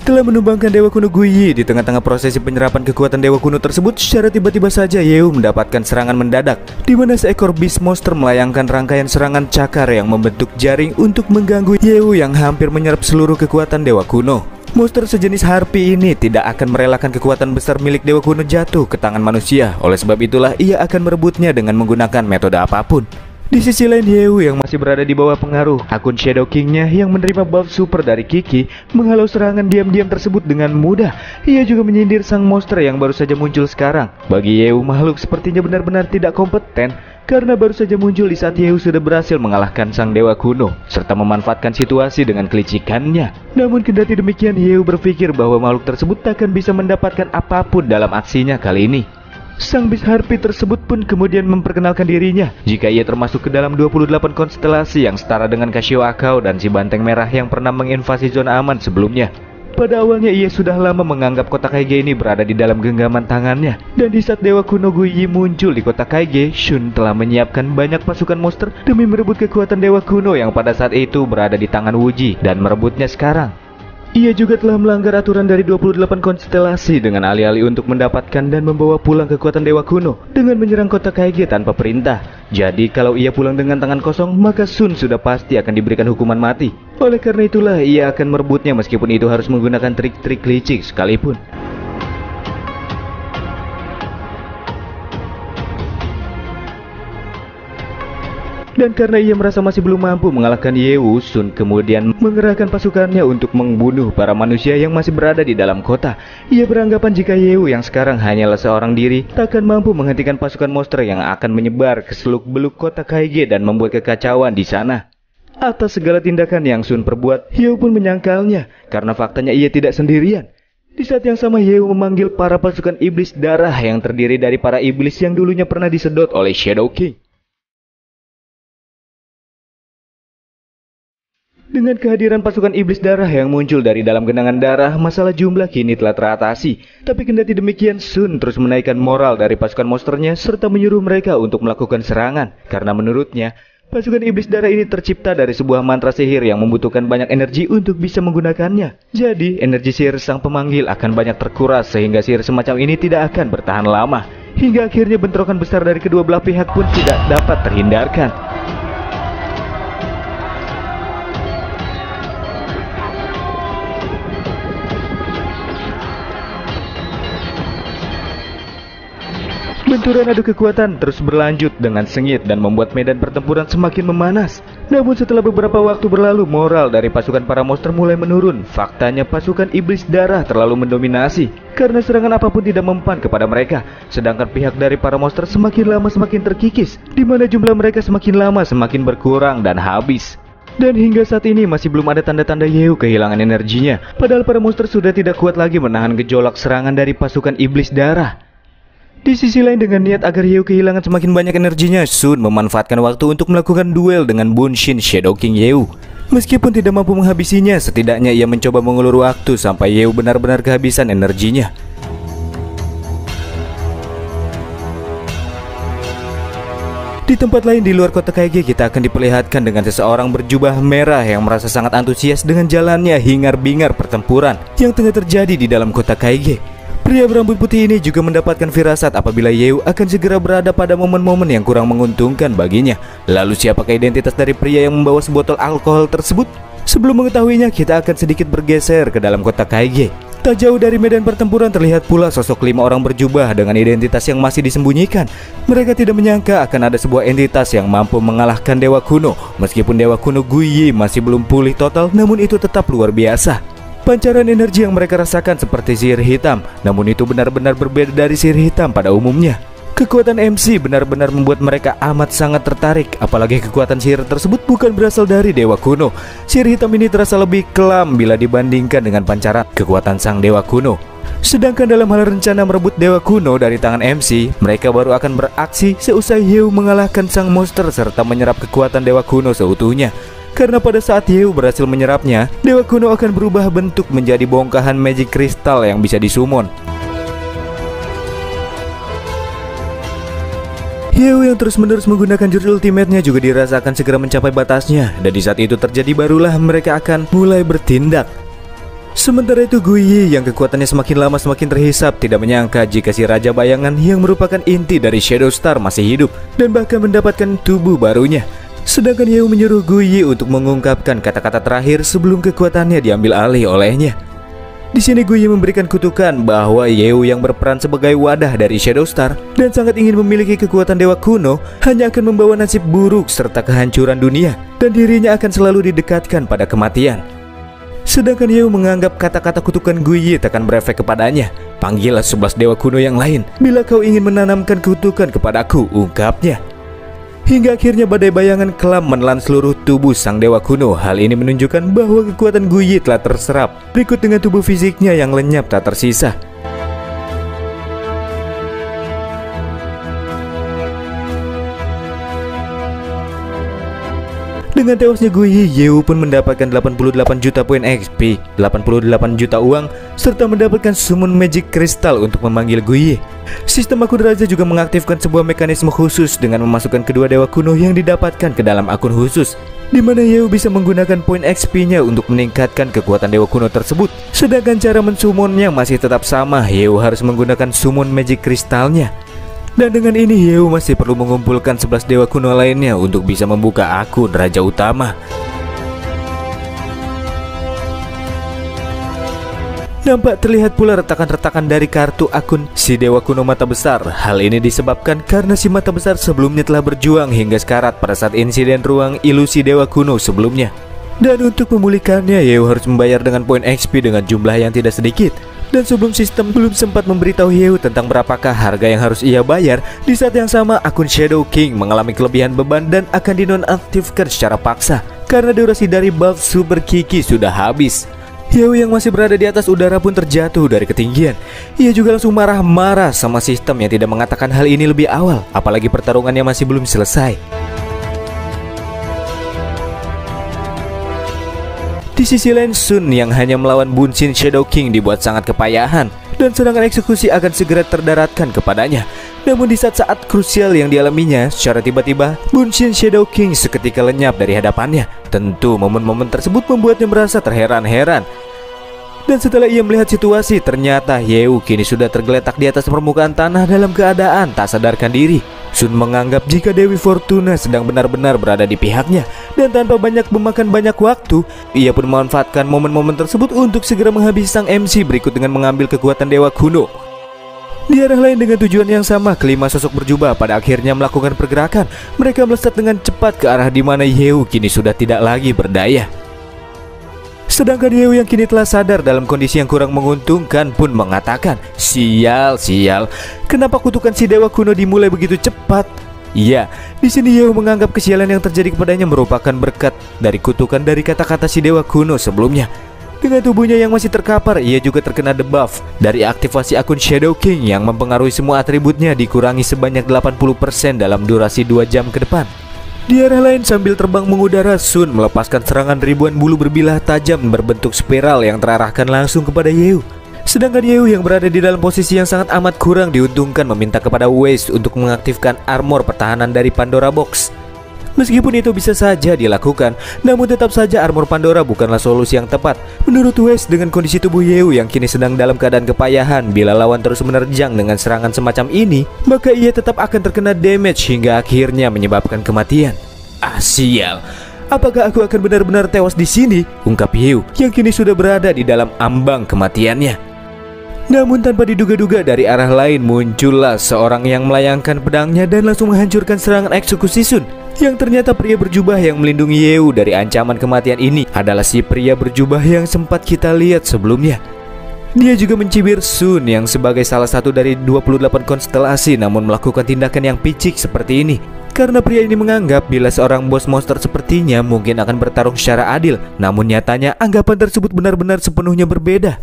Setelah menumbangkan Dewa Kuno Guyi di tengah-tengah prosesi penyerapan kekuatan Dewa Kuno tersebut, secara tiba-tiba saja Yew mendapatkan serangan mendadak, di mana seekor beast monster melayangkan rangkaian serangan cakar yang membentuk jaring untuk mengganggu Yew yang hampir menyerap seluruh kekuatan Dewa Kuno. Monster sejenis harpi ini tidak akan merelakan kekuatan besar milik Dewa Kuno jatuh ke tangan manusia. Oleh sebab itulah ia akan merebutnya dengan menggunakan metode apapun. Di sisi lain, Yew yang masih berada di bawah pengaruh akun Shadow King-nya yang menerima buff super dari Kiki menghalau serangan diam-diam tersebut dengan mudah. Ia juga menyindir sang monster yang baru saja muncul sekarang. Bagi Yew, makhluk sepertinya benar-benar tidak kompeten karena baru saja muncul di saat Yew sudah berhasil mengalahkan sang Dewa Kuno serta memanfaatkan situasi dengan kelicikannya. Namun kendati demikian, Yew berpikir bahwa makhluk tersebut takkan bisa mendapatkan apapun dalam aksinya kali ini. Sang Beast Harpy tersebut pun kemudian memperkenalkan dirinya jika ia termasuk ke dalam 28 konstelasi yang setara dengan Kashiwakao dan si Banteng Merah yang pernah menginvasi zona aman sebelumnya. Pada awalnya ia sudah lama menganggap kota Kaige ini berada di dalam genggaman tangannya, dan di saat Dewa Kuno Guyi muncul di kota Kaige, Shun telah menyiapkan banyak pasukan monster demi merebut kekuatan Dewa Kuno yang pada saat itu berada di tangan Wuji dan merebutnya sekarang. Ia juga telah melanggar aturan dari 28 konstelasi dengan alih-alih untuk mendapatkan dan membawa pulang kekuatan Dewa Kuno dengan menyerang kota Kaige tanpa perintah. Jadi kalau ia pulang dengan tangan kosong, maka Shun sudah pasti akan diberikan hukuman mati. Oleh karena itulah ia akan merebutnya meskipun itu harus menggunakan trik-trik licik sekalipun. Dan karena ia merasa masih belum mampu mengalahkan Yew, Shun kemudian mengerahkan pasukannya untuk membunuh para manusia yang masih berada di dalam kota. Ia beranggapan jika Yew yang sekarang hanyalah seorang diri takkan mampu menghentikan pasukan monster yang akan menyebar ke seluk-beluk kota Kaige dan membuat kekacauan di sana. Atas segala tindakan yang Shun perbuat, Yew pun menyangkalnya karena faktanya ia tidak sendirian. Di saat yang sama, Yew memanggil para pasukan iblis darah yang terdiri dari para iblis yang dulunya pernah disedot oleh Shadow King. Dengan kehadiran pasukan iblis darah yang muncul dari dalam genangan darah, masalah jumlah kini telah teratasi. Tapi kendati demikian, Shun terus menaikkan moral dari pasukan monsternya serta menyuruh mereka untuk melakukan serangan. Karena menurutnya, pasukan iblis darah ini tercipta dari sebuah mantra sihir yang membutuhkan banyak energi untuk bisa menggunakannya. Jadi, energi sihir sang pemanggil akan banyak terkuras sehingga sihir semacam ini tidak akan bertahan lama. Hingga akhirnya bentrokan besar dari kedua belah pihak pun tidak dapat terhindarkan. Benturan adu kekuatan terus berlanjut dengan sengit dan membuat medan pertempuran semakin memanas. Namun setelah beberapa waktu berlalu, moral dari pasukan para monster mulai menurun. Faktanya pasukan iblis darah terlalu mendominasi karena serangan apapun tidak mempan kepada mereka. Sedangkan pihak dari para monster semakin lama semakin terkikis, di mana jumlah mereka semakin lama semakin berkurang dan habis. Dan hingga saat ini masih belum ada tanda-tanda Yew kehilangan energinya. Padahal para monster sudah tidak kuat lagi menahan gejolak serangan dari pasukan iblis darah. Di sisi lain, dengan niat agar Yew kehilangan semakin banyak energinya, Shun memanfaatkan waktu untuk melakukan duel dengan Bunshin Shadow King Yew. Meskipun tidak mampu menghabisinya, setidaknya ia mencoba mengulur waktu sampai Yew benar-benar kehabisan energinya. Di tempat lain di luar kota Kaige, kita akan diperlihatkan dengan seseorang berjubah merah yang merasa sangat antusias dengan jalannya hingar-bingar pertempuran yang tengah terjadi di dalam kota Kaige. Pria berambut putih ini juga mendapatkan firasat apabila Yew akan segera berada pada momen-momen yang kurang menguntungkan baginya. Lalu siapakah identitas dari pria yang membawa sebotol alkohol tersebut? Sebelum mengetahuinya, kita akan sedikit bergeser ke dalam kota Kaige. Tak jauh dari medan pertempuran terlihat pula sosok 5 orang berjubah dengan identitas yang masih disembunyikan. Mereka tidak menyangka akan ada sebuah entitas yang mampu mengalahkan Dewa Kuno. Meskipun Dewa Kuno Guyi masih belum pulih total, namun itu tetap luar biasa. Pancaran energi yang mereka rasakan seperti sihir hitam, namun itu benar-benar berbeda dari sihir hitam pada umumnya. Kekuatan MC benar-benar membuat mereka amat sangat tertarik, apalagi kekuatan sihir tersebut bukan berasal dari Dewa Kuno. Sihir hitam ini terasa lebih kelam bila dibandingkan dengan pancaran kekuatan sang Dewa Kuno. Sedangkan dalam hal rencana merebut Dewa Kuno dari tangan MC, mereka baru akan beraksi seusai Yew mengalahkan sang monster serta menyerap kekuatan Dewa Kuno seutuhnya. Karena pada saat Yew berhasil menyerapnya, Dewa Kuno akan berubah bentuk menjadi bongkahan magic kristal yang bisa disummon. Yew yang terus-menerus menggunakan jurus ultimate-nya juga dirasakan segera mencapai batasnya, dan di saat itu terjadi barulah mereka akan mulai bertindak. Sementara itu Guyi yang kekuatannya semakin lama semakin terhisap tidak menyangka jika si Raja Bayangan yang merupakan inti dari Shadow Star masih hidup dan bahkan mendapatkan tubuh barunya. Sedangkan Yeo menyuruh Guyi untuk mengungkapkan kata-kata terakhir sebelum kekuatannya diambil alih olehnya. Di sini Guyi memberikan kutukan bahwa Yeo yang berperan sebagai wadah dari Shadow Star dan sangat ingin memiliki kekuatan dewa kuno hanya akan membawa nasib buruk serta kehancuran dunia dan dirinya akan selalu didekatkan pada kematian. Sedangkan Yeo menganggap kata-kata kutukan Guyi tak akan berefek kepadanya. Panggillah 11 dewa kuno yang lain bila kau ingin menanamkan kutukan kepadaku, ungkapnya. Hingga akhirnya badai bayangan kelam menelan seluruh tubuh sang dewa kuno. Hal ini menunjukkan bahwa kekuatan Guyi telah terserap, berikut dengan tubuh fisiknya yang lenyap tak tersisa. Dengan tewasnya Guyi, Yeo pun mendapatkan 88 juta poin XP, 88 juta uang, serta mendapatkan summon magic kristal untuk memanggil Guyi. Sistem akun raja juga mengaktifkan sebuah mekanisme khusus dengan memasukkan kedua dewa kuno yang didapatkan ke dalam akun khusus, di mana Yeo bisa menggunakan poin XP-nya untuk meningkatkan kekuatan dewa kuno tersebut. Sedangkan cara mensummonnya masih tetap sama, Yeo harus menggunakan summon magic kristalnya. Dan dengan ini Yeo masih perlu mengumpulkan 11 dewa kuno lainnya untuk bisa membuka akun raja utama. Nampak terlihat pula retakan-retakan dari kartu akun si dewa kuno mata besar. Hal ini disebabkan karena si mata besar sebelumnya telah berjuang hingga sekarat pada saat insiden ruang ilusi dewa kuno sebelumnya. Dan untuk memulihkannya, Yeo harus membayar dengan poin XP dengan jumlah yang tidak sedikit. Dan sebelum sistem belum sempat memberitahu Yeo tentang berapakah harga yang harus ia bayar, di saat yang sama akun Shadow King mengalami kelebihan beban dan akan dinonaktifkan secara paksa karena durasi dari buff Super Kiki sudah habis. Yeo yang masih berada di atas udara pun terjatuh dari ketinggian. Ia juga langsung marah-marah sama sistem yang tidak mengatakan hal ini lebih awal, apalagi pertarungannya masih belum selesai. Di sisi lain, Sun yang hanya melawan Bunshin Shadow King dibuat sangat kepayahan dan serangan eksekusi akan segera terdaratkan kepadanya. Namun di saat-saat krusial yang dialaminya, secara tiba-tiba Bunshin Shadow King seketika lenyap dari hadapannya. Tentu momen-momen tersebut membuatnya merasa terheran-heran. Dan setelah ia melihat situasi, ternyata Yeo kini sudah tergeletak di atas permukaan tanah dalam keadaan tak sadarkan diri. Sun menganggap jika Dewi Fortuna sedang benar-benar berada di pihaknya, dan tanpa banyak memakan banyak waktu, ia pun memanfaatkan momen-momen tersebut untuk segera menghabisi sang MC berikut dengan mengambil kekuatan dewa kuno. Di arah lain dengan tujuan yang sama, kelima sosok berjubah pada akhirnya melakukan pergerakan. Mereka melesat dengan cepat ke arah di mana Yeo kini sudah tidak lagi berdaya. Sedangkan Yeo yang kini telah sadar dalam kondisi yang kurang menguntungkan pun mengatakan, sial, kenapa kutukan si dewa kuno dimulai begitu cepat? Iya, di sini Yeo menganggap kesialan yang terjadi kepadanya merupakan berkat dari kutukan dari kata-kata si dewa kuno sebelumnya. Dengan tubuhnya yang masih terkapar, ia juga terkena debuff dari aktivasi akun Shadow King yang mempengaruhi semua atributnya dikurangi sebanyak 80% dalam durasi 2 jam ke depan. Di arah lain, sambil terbang mengudara, Sun melepaskan serangan ribuan bulu berbilah tajam berbentuk spiral yang terarahkan langsung kepada Yeo. Sedangkan Yeo yang berada di dalam posisi yang sangat amat kurang diuntungkan meminta kepada Waste untuk mengaktifkan armor pertahanan dari Pandora Box. Meskipun itu bisa saja dilakukan, namun tetap saja armor Pandora bukanlah solusi yang tepat. Menurut Waste, dengan kondisi tubuh Yeo yang kini sedang dalam keadaan kepayahan, bila lawan terus menerjang dengan serangan semacam ini, maka ia tetap akan terkena damage hingga akhirnya menyebabkan kematian. Sial. Apakah aku akan benar-benar tewas di sini? Ungkap Yeo yang kini sudah berada di dalam ambang kematiannya. Namun tanpa diduga-duga dari arah lain muncullah seorang yang melayangkan pedangnya dan langsung menghancurkan serangan eksekusi Sun. Yang ternyata pria berjubah yang melindungi Yeo dari ancaman kematian ini adalah si pria berjubah yang sempat kita lihat sebelumnya. Dia juga mencibir Sun yang sebagai salah satu dari 28 konstelasi namun melakukan tindakan yang picik seperti ini. Karena pria ini menganggap bila seorang bos monster sepertinya mungkin akan bertarung secara adil, namun nyatanya anggapan tersebut benar-benar sepenuhnya berbeda.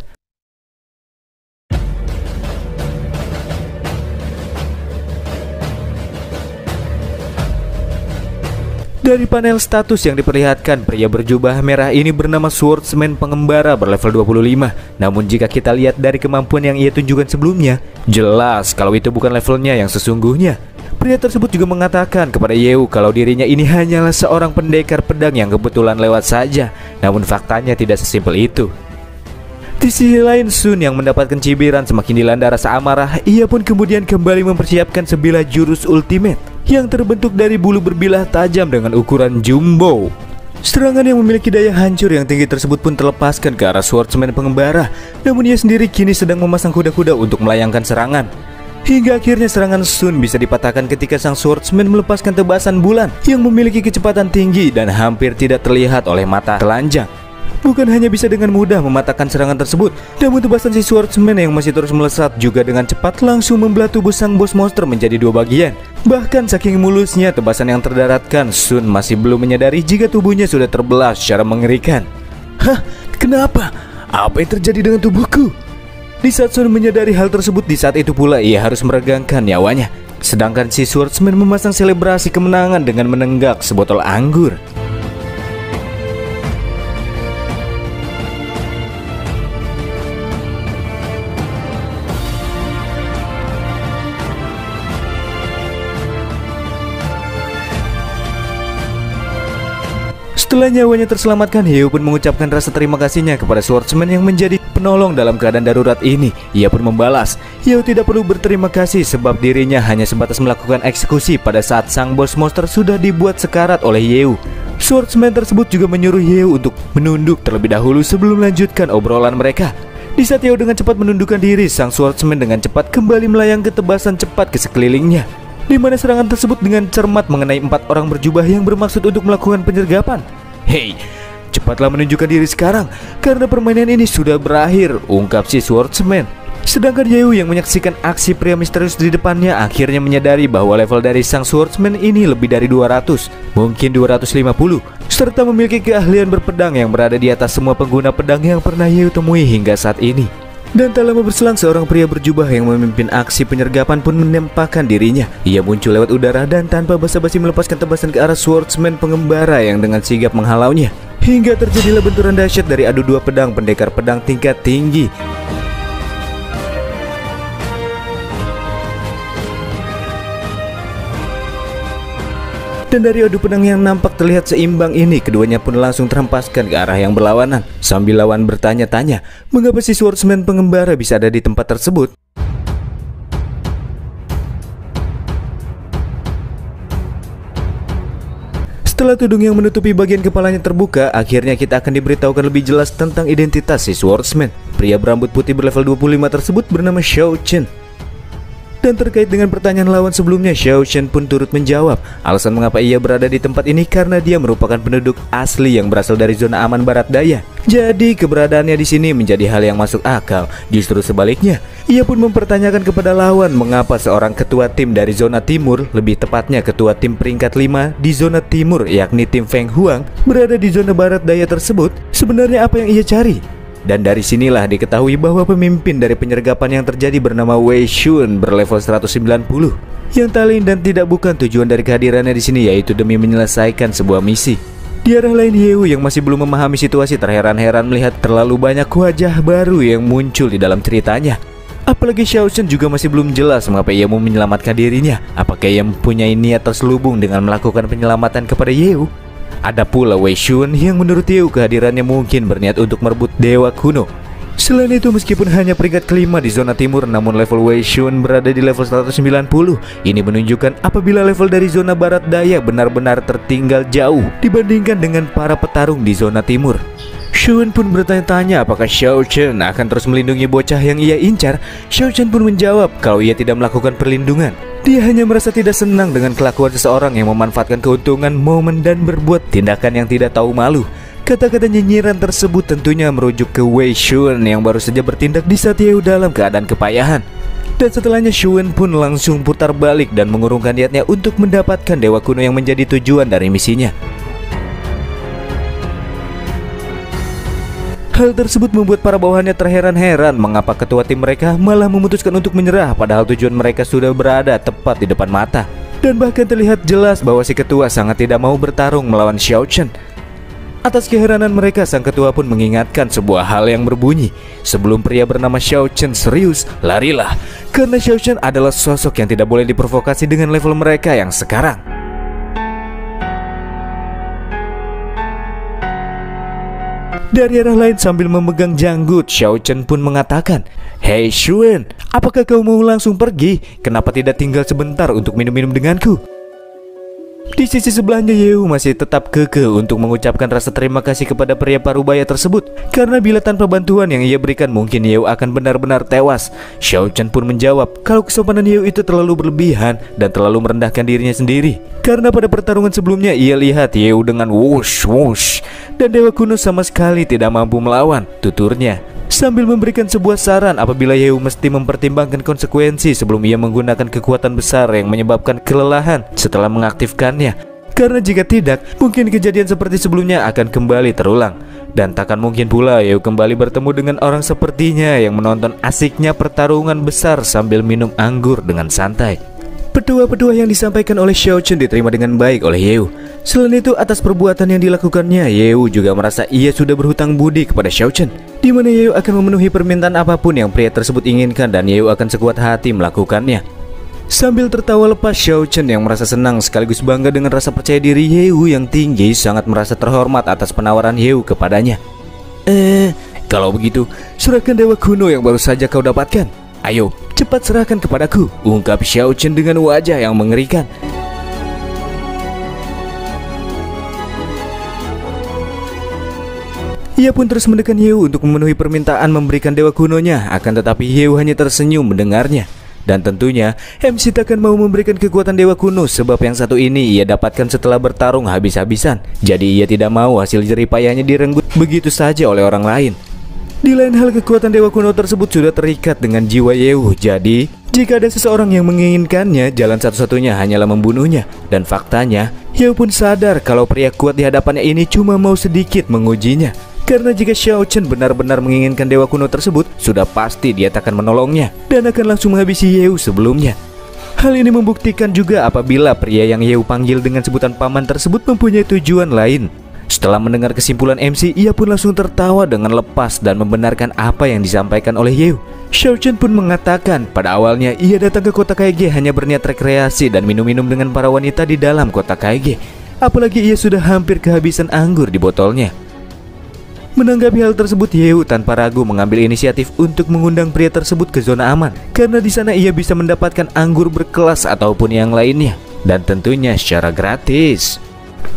Dari panel status yang diperlihatkan, pria berjubah merah ini bernama Swordsman Pengembara berlevel 25. Namun jika kita lihat dari kemampuan yang ia tunjukkan sebelumnya, jelas kalau itu bukan levelnya yang sesungguhnya. Pria tersebut juga mengatakan kepada Yeo kalau dirinya ini hanyalah seorang pendekar pedang yang kebetulan lewat saja. Namun faktanya tidak sesimpel itu. Di sisi lain, Sun yang mendapatkan cibiran semakin dilanda rasa amarah. Ia pun kemudian kembali mempersiapkan sebilah jurus ultimate yang terbentuk dari bulu berbilah tajam dengan ukuran jumbo. Serangan yang memiliki daya hancur yang tinggi tersebut pun terlepaskan ke arah swordsman pengembara. Namun ia sendiri kini sedang memasang kuda-kuda untuk melayangkan serangan. Hingga akhirnya serangan Sun bisa dipatahkan ketika sang swordsman melepaskan tebasan bulan yang memiliki kecepatan tinggi dan hampir tidak terlihat oleh mata telanjang. Bukan hanya bisa dengan mudah mematahkan serangan tersebut, namun tebasan si swordsman yang masih terus melesat juga dengan cepat langsung membelah tubuh sang bos monster menjadi dua bagian. Bahkan saking mulusnya tebasan yang terdaratkan, Sun masih belum menyadari jika tubuhnya sudah terbelah secara mengerikan. Hah? Kenapa? Apa yang terjadi dengan tubuhku? Di saat Sun menyadari hal tersebut, di saat itu pula ia harus meregangkan nyawanya. Sedangkan si swordsman memasang selebrasi kemenangan dengan menenggak sebotol anggur. Setelah nyawanya terselamatkan, Heo pun mengucapkan rasa terima kasihnya kepada swordsman yang menjadi penolong dalam keadaan darurat ini. Ia pun membalas, Heo tidak perlu berterima kasih sebab dirinya hanya sebatas melakukan eksekusi pada saat sang bos monster sudah dibuat sekarat oleh Heo. Swordsman tersebut juga menyuruh Heo untuk menunduk terlebih dahulu sebelum melanjutkan obrolan mereka. Di saat Heo dengan cepat menundukkan diri, sang swordsman dengan cepat kembali melayang ketebasan cepat ke sekelilingnya, di mana serangan tersebut dengan cermat mengenai 4 orang berjubah yang bermaksud untuk melakukan penyergapan. Hei, cepatlah menunjukkan diri sekarang, karena permainan ini sudah berakhir, ungkap si swordsman. Sedangkan Yeo yang menyaksikan aksi pria misterius di depannya akhirnya menyadari bahwa level dari sang swordsman ini lebih dari 200, mungkin 250, serta memiliki keahlian berpedang yang berada di atas semua pengguna pedang yang pernah Yeo temui hingga saat ini. Dan tak lama berselang, seorang pria berjubah yang memimpin aksi penyergapan pun menempakkan dirinya. Ia muncul lewat udara dan tanpa basa-basi melepaskan tebasan ke arah swordsman pengembara yang dengan sigap menghalaunya. Hingga terjadilah benturan dahsyat dari adu dua pedang pendekar pedang tingkat tinggi. Dan dari adu pedang yang nampak terlihat seimbang ini, keduanya pun langsung terhempaskan ke arah yang berlawanan. Sambil lawan bertanya-tanya, mengapa si swordsman pengembara bisa ada di tempat tersebut? Setelah tudung yang menutupi bagian kepalanya terbuka, akhirnya kita akan diberitahukan lebih jelas tentang identitas si swordsman. Pria berambut putih berlevel 25 tersebut bernama Xiao Chen. Dan terkait dengan pertanyaan lawan sebelumnya, Xiao Chen pun turut menjawab alasan mengapa ia berada di tempat ini karena dia merupakan penduduk asli yang berasal dari zona aman barat daya. Jadi keberadaannya di sini menjadi hal yang masuk akal. Justru sebaliknya, ia pun mempertanyakan kepada lawan mengapa seorang ketua tim dari zona timur, lebih tepatnya ketua tim peringkat 5 di zona timur yakni tim Feng Huang, berada di zona barat daya tersebut. Sebenarnya apa yang ia cari? Dan dari sinilah diketahui bahwa pemimpin dari penyergapan yang terjadi bernama Wei Shun berlevel 190. Yang tak lain dan tidak bukan tujuan dari kehadirannya di sini yaitu demi menyelesaikan sebuah misi. Di arah lain, Heo yang masih belum memahami situasi terheran-heran melihat terlalu banyak wajah baru yang muncul di dalam ceritanya. Apalagi Xiao Chen juga masih belum jelas mengapa ia mau menyelamatkan dirinya. Apakah ia mempunyai niat terselubung dengan melakukan penyelamatan kepada Heo? Ada pula Wei Shun yang menurut Heo kehadirannya mungkin berniat untuk merebut dewa kuno. Selain itu, meskipun hanya peringkat kelima di zona timur, namun level Wei Shun berada di level 190. Ini menunjukkan apabila level dari zona barat daya benar-benar tertinggal jauh dibandingkan dengan para petarung di zona timur. Shun pun bertanya-tanya apakah Xiao Chen akan terus melindungi bocah yang ia incar. Xiao Chen pun menjawab kalau ia tidak melakukan perlindungan. Dia hanya merasa tidak senang dengan kelakuan seseorang yang memanfaatkan keuntungan momen dan berbuat tindakan yang tidak tahu malu. Kata-kata nyinyiran tersebut tentunya merujuk ke Wei Shun yang baru saja bertindak di saat Heo dalam keadaan kepayahan. Dan setelahnya Shun pun langsung putar balik dan mengurungkan niatnya untuk mendapatkan dewa kuno yang menjadi tujuan dari misinya. Hal tersebut membuat para bawahannya terheran-heran mengapa ketua tim mereka malah memutuskan untuk menyerah padahal tujuan mereka sudah berada tepat di depan mata. Dan bahkan terlihat jelas bahwa si ketua sangat tidak mau bertarung melawan Xiao Chen. Atas keheranan mereka, sang ketua pun mengingatkan sebuah hal yang berbunyi, sebelum pria bernama Xiao Chen serius, larilah, karena Xiao Chen adalah sosok yang tidak boleh diprovokasi dengan level mereka yang sekarang. Dari arah lain sambil memegang janggut, Xiao Chen pun mengatakan, "Hei Shun, apakah kau mau langsung pergi? Kenapa tidak tinggal sebentar untuk minum-minum denganku?" Di sisi sebelahnya Yeu masih tetap kekeh untuk mengucapkan rasa terima kasih kepada pria parubaya tersebut, karena bila tanpa bantuan yang ia berikan mungkin Yeu akan benar-benar tewas. Xiao Chen pun menjawab kalau kesopanan Yeu itu terlalu berlebihan dan terlalu merendahkan dirinya sendiri, karena pada pertarungan sebelumnya ia lihat Yeu dengan wush wush dan Dewa Kuno sama sekali tidak mampu melawan, tuturnya sambil memberikan sebuah saran apabila Yeu mesti mempertimbangkan konsekuensi sebelum ia menggunakan kekuatan besar yang menyebabkan kelelahan setelah mengaktifkannya. Karena jika tidak, mungkin kejadian seperti sebelumnya akan kembali terulang. Dan takkan mungkin pula Yeu kembali bertemu dengan orang sepertinya yang menonton asiknya pertarungan besar sambil minum anggur dengan santai. Petua-petua yang disampaikan oleh Xiao Chen diterima dengan baik oleh Yeu. Selain itu, atas perbuatan yang dilakukannya, Yeu juga merasa ia sudah berhutang budi kepada Xiao Chen, di mana Yeu akan memenuhi permintaan apapun yang pria tersebut inginkan dan Yeu akan sekuat hati melakukannya. Sambil tertawa lepas, Xiao Chen yang merasa senang sekaligus bangga dengan rasa percaya diri Yeu yang tinggi sangat merasa terhormat atas penawaran Yeu kepadanya. Kalau begitu, serahkan Dewa Kuno yang baru saja kau dapatkan. Ayo, cepat serahkan kepadaku, ungkap Xiao Chen dengan wajah yang mengerikan. Ia pun terus mendekat Yeu untuk memenuhi permintaan memberikan Dewa Kunonya, akan tetapi Yeu hanya tersenyum mendengarnya. Dan tentunya MC takkan mau memberikan kekuatan Dewa Kuno sebab yang satu ini ia dapatkan setelah bertarung habis-habisan. Jadi ia tidak mau hasil jeripayahnya direnggut begitu saja oleh orang lain. Di lain hal, kekuatan Dewa Kuno tersebut sudah terikat dengan jiwa Yeu. Jadi jika ada seseorang yang menginginkannya, jalan satu-satunya hanyalah membunuhnya. Dan faktanya, Yeu pun sadar kalau pria kuat di hadapannya ini cuma mau sedikit mengujinya. Karena jika Xiao Chen benar-benar menginginkan Dewa Kuno tersebut, sudah pasti dia akan menolongnya dan akan langsung menghabisi Yeu sebelumnya. Hal ini membuktikan juga apabila pria yang Yeu panggil dengan sebutan paman tersebut mempunyai tujuan lain. Setelah mendengar kesimpulan MC, ia pun langsung tertawa dengan lepas dan membenarkan apa yang disampaikan oleh Yeu. Xiao Chen pun mengatakan pada awalnya ia datang ke kota Kaige hanya berniat rekreasi dan minum-minum dengan para wanita di dalam kota Kaige. Apalagi ia sudah hampir kehabisan anggur di botolnya. Menanggapi hal tersebut, Yeu tanpa ragu mengambil inisiatif untuk mengundang pria tersebut ke zona aman, karena di sana ia bisa mendapatkan anggur berkelas ataupun yang lainnya, dan tentunya secara gratis.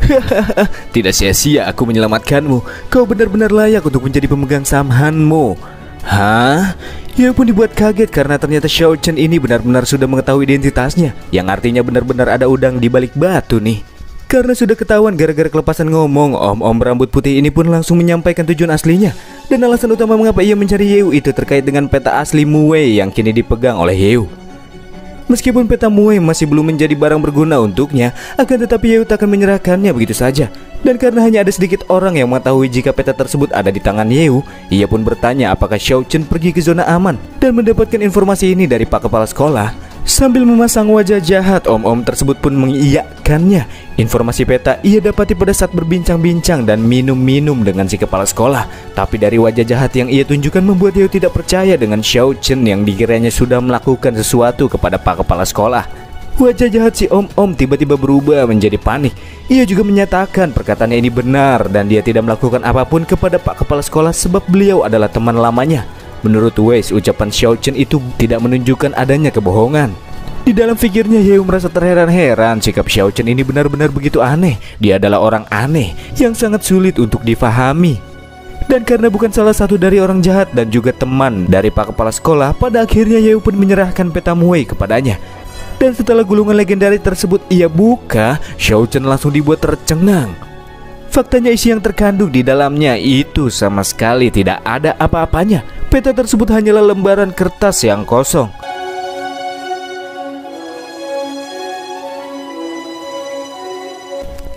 Hahaha, tidak sia-sia aku menyelamatkanmu. Kau benar-benar layak untuk menjadi pemegang saham Hanmo. Hah? Ia pun dibuat kaget karena ternyata Xiao Chen ini benar-benar sudah mengetahui identitasnya, yang artinya benar-benar ada udang di balik batu nih. Karena sudah ketahuan gara-gara kelepasan ngomong, om-om rambut putih ini pun langsung menyampaikan tujuan aslinya. Dan alasan utama mengapa ia mencari Yeu itu terkait dengan peta asli Mue yang kini dipegang oleh Yeu. Meskipun peta Mue masih belum menjadi barang berguna untuknya, akan tetapi Yeu tak akan menyerahkannya begitu saja. Dan karena hanya ada sedikit orang yang mengetahui jika peta tersebut ada di tangan Yeu, ia pun bertanya apakah Xiao Chen pergi ke zona aman dan mendapatkan informasi ini dari Pak Kepala Sekolah. Sambil memasang wajah jahat, om-om tersebut pun mengiyakannya. Informasi peta ia dapati pada saat berbincang-bincang dan minum-minum dengan si kepala sekolah. Tapi dari wajah jahat yang ia tunjukkan membuat Yeu tidak percaya dengan Xiao Chen yang dikiranya sudah melakukan sesuatu kepada Pak Kepala Sekolah. Wajah jahat si om-om tiba-tiba berubah menjadi panik. Ia juga menyatakan perkataannya ini benar dan dia tidak melakukan apapun kepada Pak Kepala Sekolah sebab beliau adalah teman lamanya. Menurut Weiss, ucapan Xiao Chen itu tidak menunjukkan adanya kebohongan. Di dalam pikirnya, Yeu merasa terheran-heran sikap Xiao Chen ini benar-benar begitu aneh. Dia adalah orang aneh yang sangat sulit untuk difahami. Dan karena bukan salah satu dari orang jahat dan juga teman dari Pak Kepala Sekolah, pada akhirnya Yeu pun menyerahkan peta Mue kepadanya. Dan setelah gulungan legendaris tersebut ia buka, Xiao Chen langsung dibuat tercengang. Faktanya isi yang terkandung di dalamnya itu sama sekali tidak ada apa-apanya. Peta tersebut hanyalah lembaran kertas yang kosong.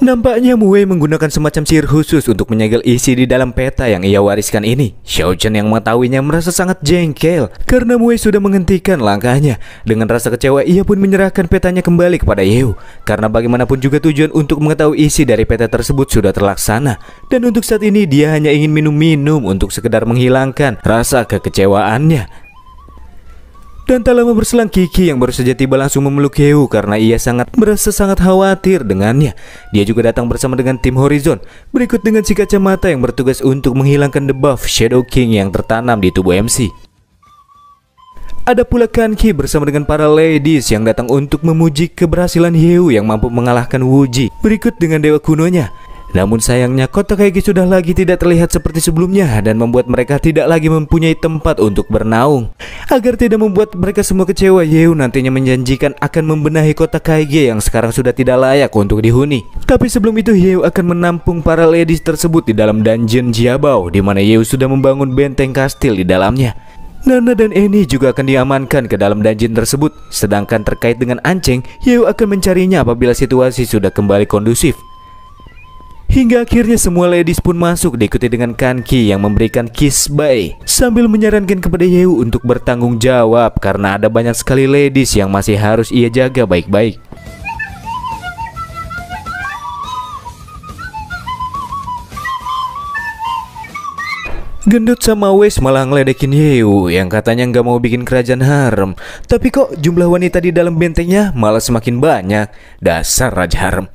Nampaknya Mue menggunakan semacam sihir khusus untuk menyegel isi di dalam peta yang ia wariskan ini. Xiao Chen yang mengetahuinya merasa sangat jengkel karena Mue sudah menghentikan langkahnya. Dengan rasa kecewa ia pun menyerahkan petanya kembali kepada Yeu. Karena bagaimanapun juga tujuan untuk mengetahui isi dari peta tersebut sudah terlaksana. Dan untuk saat ini dia hanya ingin minum-minum untuk sekedar menghilangkan rasa kekecewaannya. Dan tak lama berselang, Kiki yang baru saja tiba langsung memeluk Yehu karena ia merasa sangat khawatir dengannya. Dia juga datang bersama dengan tim Horizon, berikut dengan si kacamata yang bertugas untuk menghilangkan debuff Shadow King yang tertanam di tubuh MC. Ada pula Kanki bersama dengan para ladies yang datang untuk memuji keberhasilan Yehu yang mampu mengalahkan Wuji, berikut dengan dewa kunonya. Namun sayangnya kota Kaigi sudah lagi tidak terlihat seperti sebelumnya dan membuat mereka tidak lagi mempunyai tempat untuk bernaung. Agar tidak membuat mereka semua kecewa, Yehu nantinya menjanjikan akan membenahi kota Kaigi yang sekarang sudah tidak layak untuk dihuni. Tapi sebelum itu Yehu akan menampung para ladies tersebut di dalam dungeon Jiabao, di mana Yehu sudah membangun benteng kastil di dalamnya. Nana dan Eni juga akan diamankan ke dalam dungeon tersebut. Sedangkan terkait dengan Anceng, Yehu akan mencarinya apabila situasi sudah kembali kondusif. Hingga akhirnya semua ladies pun masuk, diikuti dengan Kanki yang memberikan kiss bye sambil menyarankan kepada Yehu untuk bertanggung jawab karena ada banyak sekali ladies yang masih harus ia jaga baik-baik. Gendut sama Wes malah ngeledekin Yehu yang katanya nggak mau bikin kerajaan harem, tapi kok jumlah wanita di dalam bentengnya malah semakin banyak. Dasar raja harem.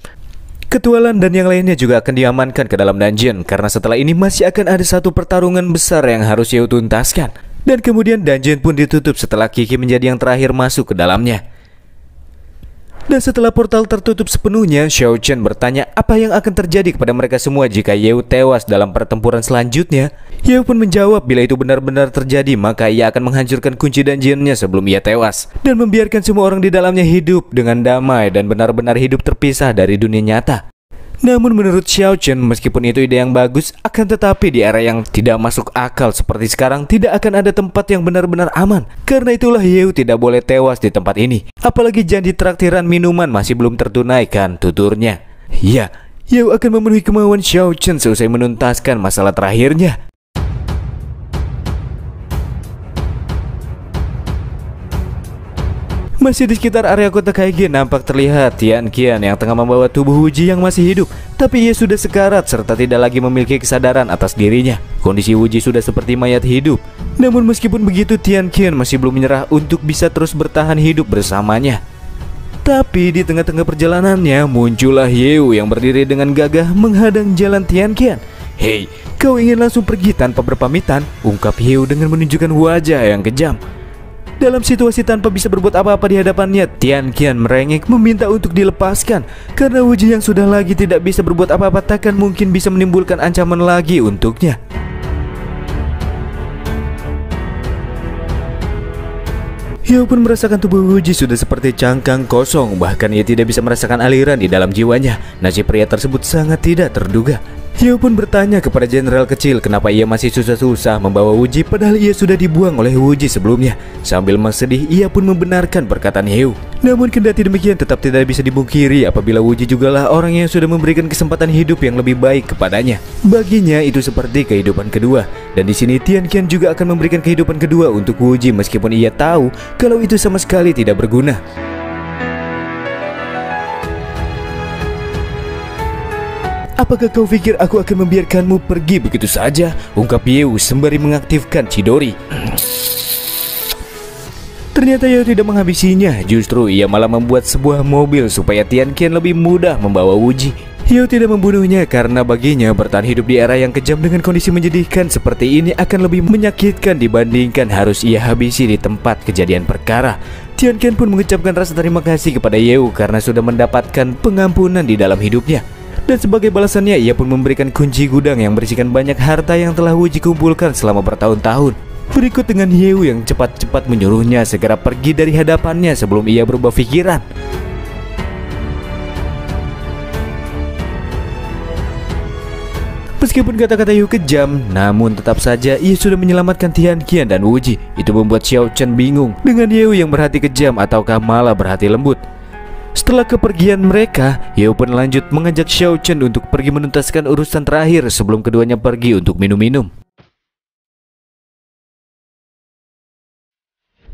Ketua Lan dan yang lainnya juga akan diamankan ke dalam dungeon karena setelah ini masih akan ada satu pertarungan besar yang harus Yehu tuntaskan. Dan kemudian dungeon pun ditutup setelah Kiki menjadi yang terakhir masuk ke dalamnya. Dan setelah portal tertutup sepenuhnya, Xiao Chen bertanya apa yang akan terjadi kepada mereka semua jika Yehu tewas dalam pertempuran selanjutnya. Yehu pun menjawab bila itu benar-benar terjadi maka ia akan menghancurkan kunci dungeonnya sebelum ia tewas dan membiarkan semua orang di dalamnya hidup dengan damai dan benar-benar hidup terpisah dari dunia nyata. Namun menurut Xiao Chen, meskipun itu ide yang bagus, akan tetapi di era yang tidak masuk akal seperti sekarang tidak akan ada tempat yang benar-benar aman. Karena itulah Yehu tidak boleh tewas di tempat ini. Apalagi janji traktiran minuman masih belum tertunaikan, tuturnya. Ya, Yehu akan memenuhi kemauan Xiao Chen selesai menuntaskan masalah terakhirnya. Masih di sekitar area kota Kaigi nampak terlihat Tian Qian yang tengah membawa tubuh Wuji yang masih hidup. Tapi ia sudah sekarat serta tidak lagi memiliki kesadaran atas dirinya. Kondisi Wuji sudah seperti mayat hidup. Namun meskipun begitu Tian Qian masih belum menyerah untuk bisa terus bertahan hidup bersamanya. Tapi di tengah-tengah perjalanannya muncullah Yehu yang berdiri dengan gagah menghadang jalan Tian Qian. "Hei, kau ingin langsung pergi tanpa berpamitan?" ungkap Yehu dengan menunjukkan wajah yang kejam. Dalam situasi tanpa bisa berbuat apa-apa di hadapannya, Tian Qian merengek meminta untuk dilepaskan karena Wuji yang sudah lagi tidak bisa berbuat apa-apa takkan mungkin bisa menimbulkan ancaman lagi untuknya. Yehu pun merasakan tubuh Wuji sudah seperti cangkang kosong, bahkan ia tidak bisa merasakan aliran di dalam jiwanya. Nasib pria tersebut sangat tidak terduga. Yehu pun bertanya kepada jenderal kecil kenapa ia masih susah-susah membawa Wuji padahal ia sudah dibuang oleh Wuji sebelumnya. Sambil bersedih, ia pun membenarkan perkataan Yehu. Namun kendati demikian tetap tidak bisa dipungkiri apabila Wuji jugalah orang yang sudah memberikan kesempatan hidup yang lebih baik kepadanya. Baginya itu seperti kehidupan kedua. Dan di sini Tian Qian juga akan memberikan kehidupan kedua untuk Wuji meskipun ia tahu kalau itu sama sekali tidak berguna. "Apakah kau pikir aku akan membiarkanmu pergi begitu saja?" ungkap Yehu sembari mengaktifkan Chidori. Ternyata Yehu tidak menghabisinya, justru ia malah membuat sebuah mobil supaya Tian Qian lebih mudah membawa Wuji. Yehu tidak membunuhnya karena baginya bertahan hidup di era yang kejam dengan kondisi menyedihkan seperti ini akan lebih menyakitkan dibandingkan harus ia habisi di tempat kejadian perkara. Tian Qian pun mengucapkan rasa terima kasih kepada Yehu karena sudah mendapatkan pengampunan di dalam hidupnya. Dan sebagai balasannya ia pun memberikan kunci gudang yang berisikan banyak harta yang telah Wuji kumpulkan selama bertahun-tahun. Berikut dengan Yehu yang cepat-cepat menyuruhnya segera pergi dari hadapannya sebelum ia berubah pikiran. Meskipun kata-kata Yehu kejam, namun tetap saja ia sudah menyelamatkan Tian Qian dan Wuji. Itu membuat Xiao Chen bingung dengan Yehu yang berhati kejam ataukah malah berhati lembut. Setelah kepergian mereka, Yehu pun lanjut mengajak Xiao Chen untuk pergi menuntaskan urusan terakhir sebelum keduanya pergi untuk minum-minum.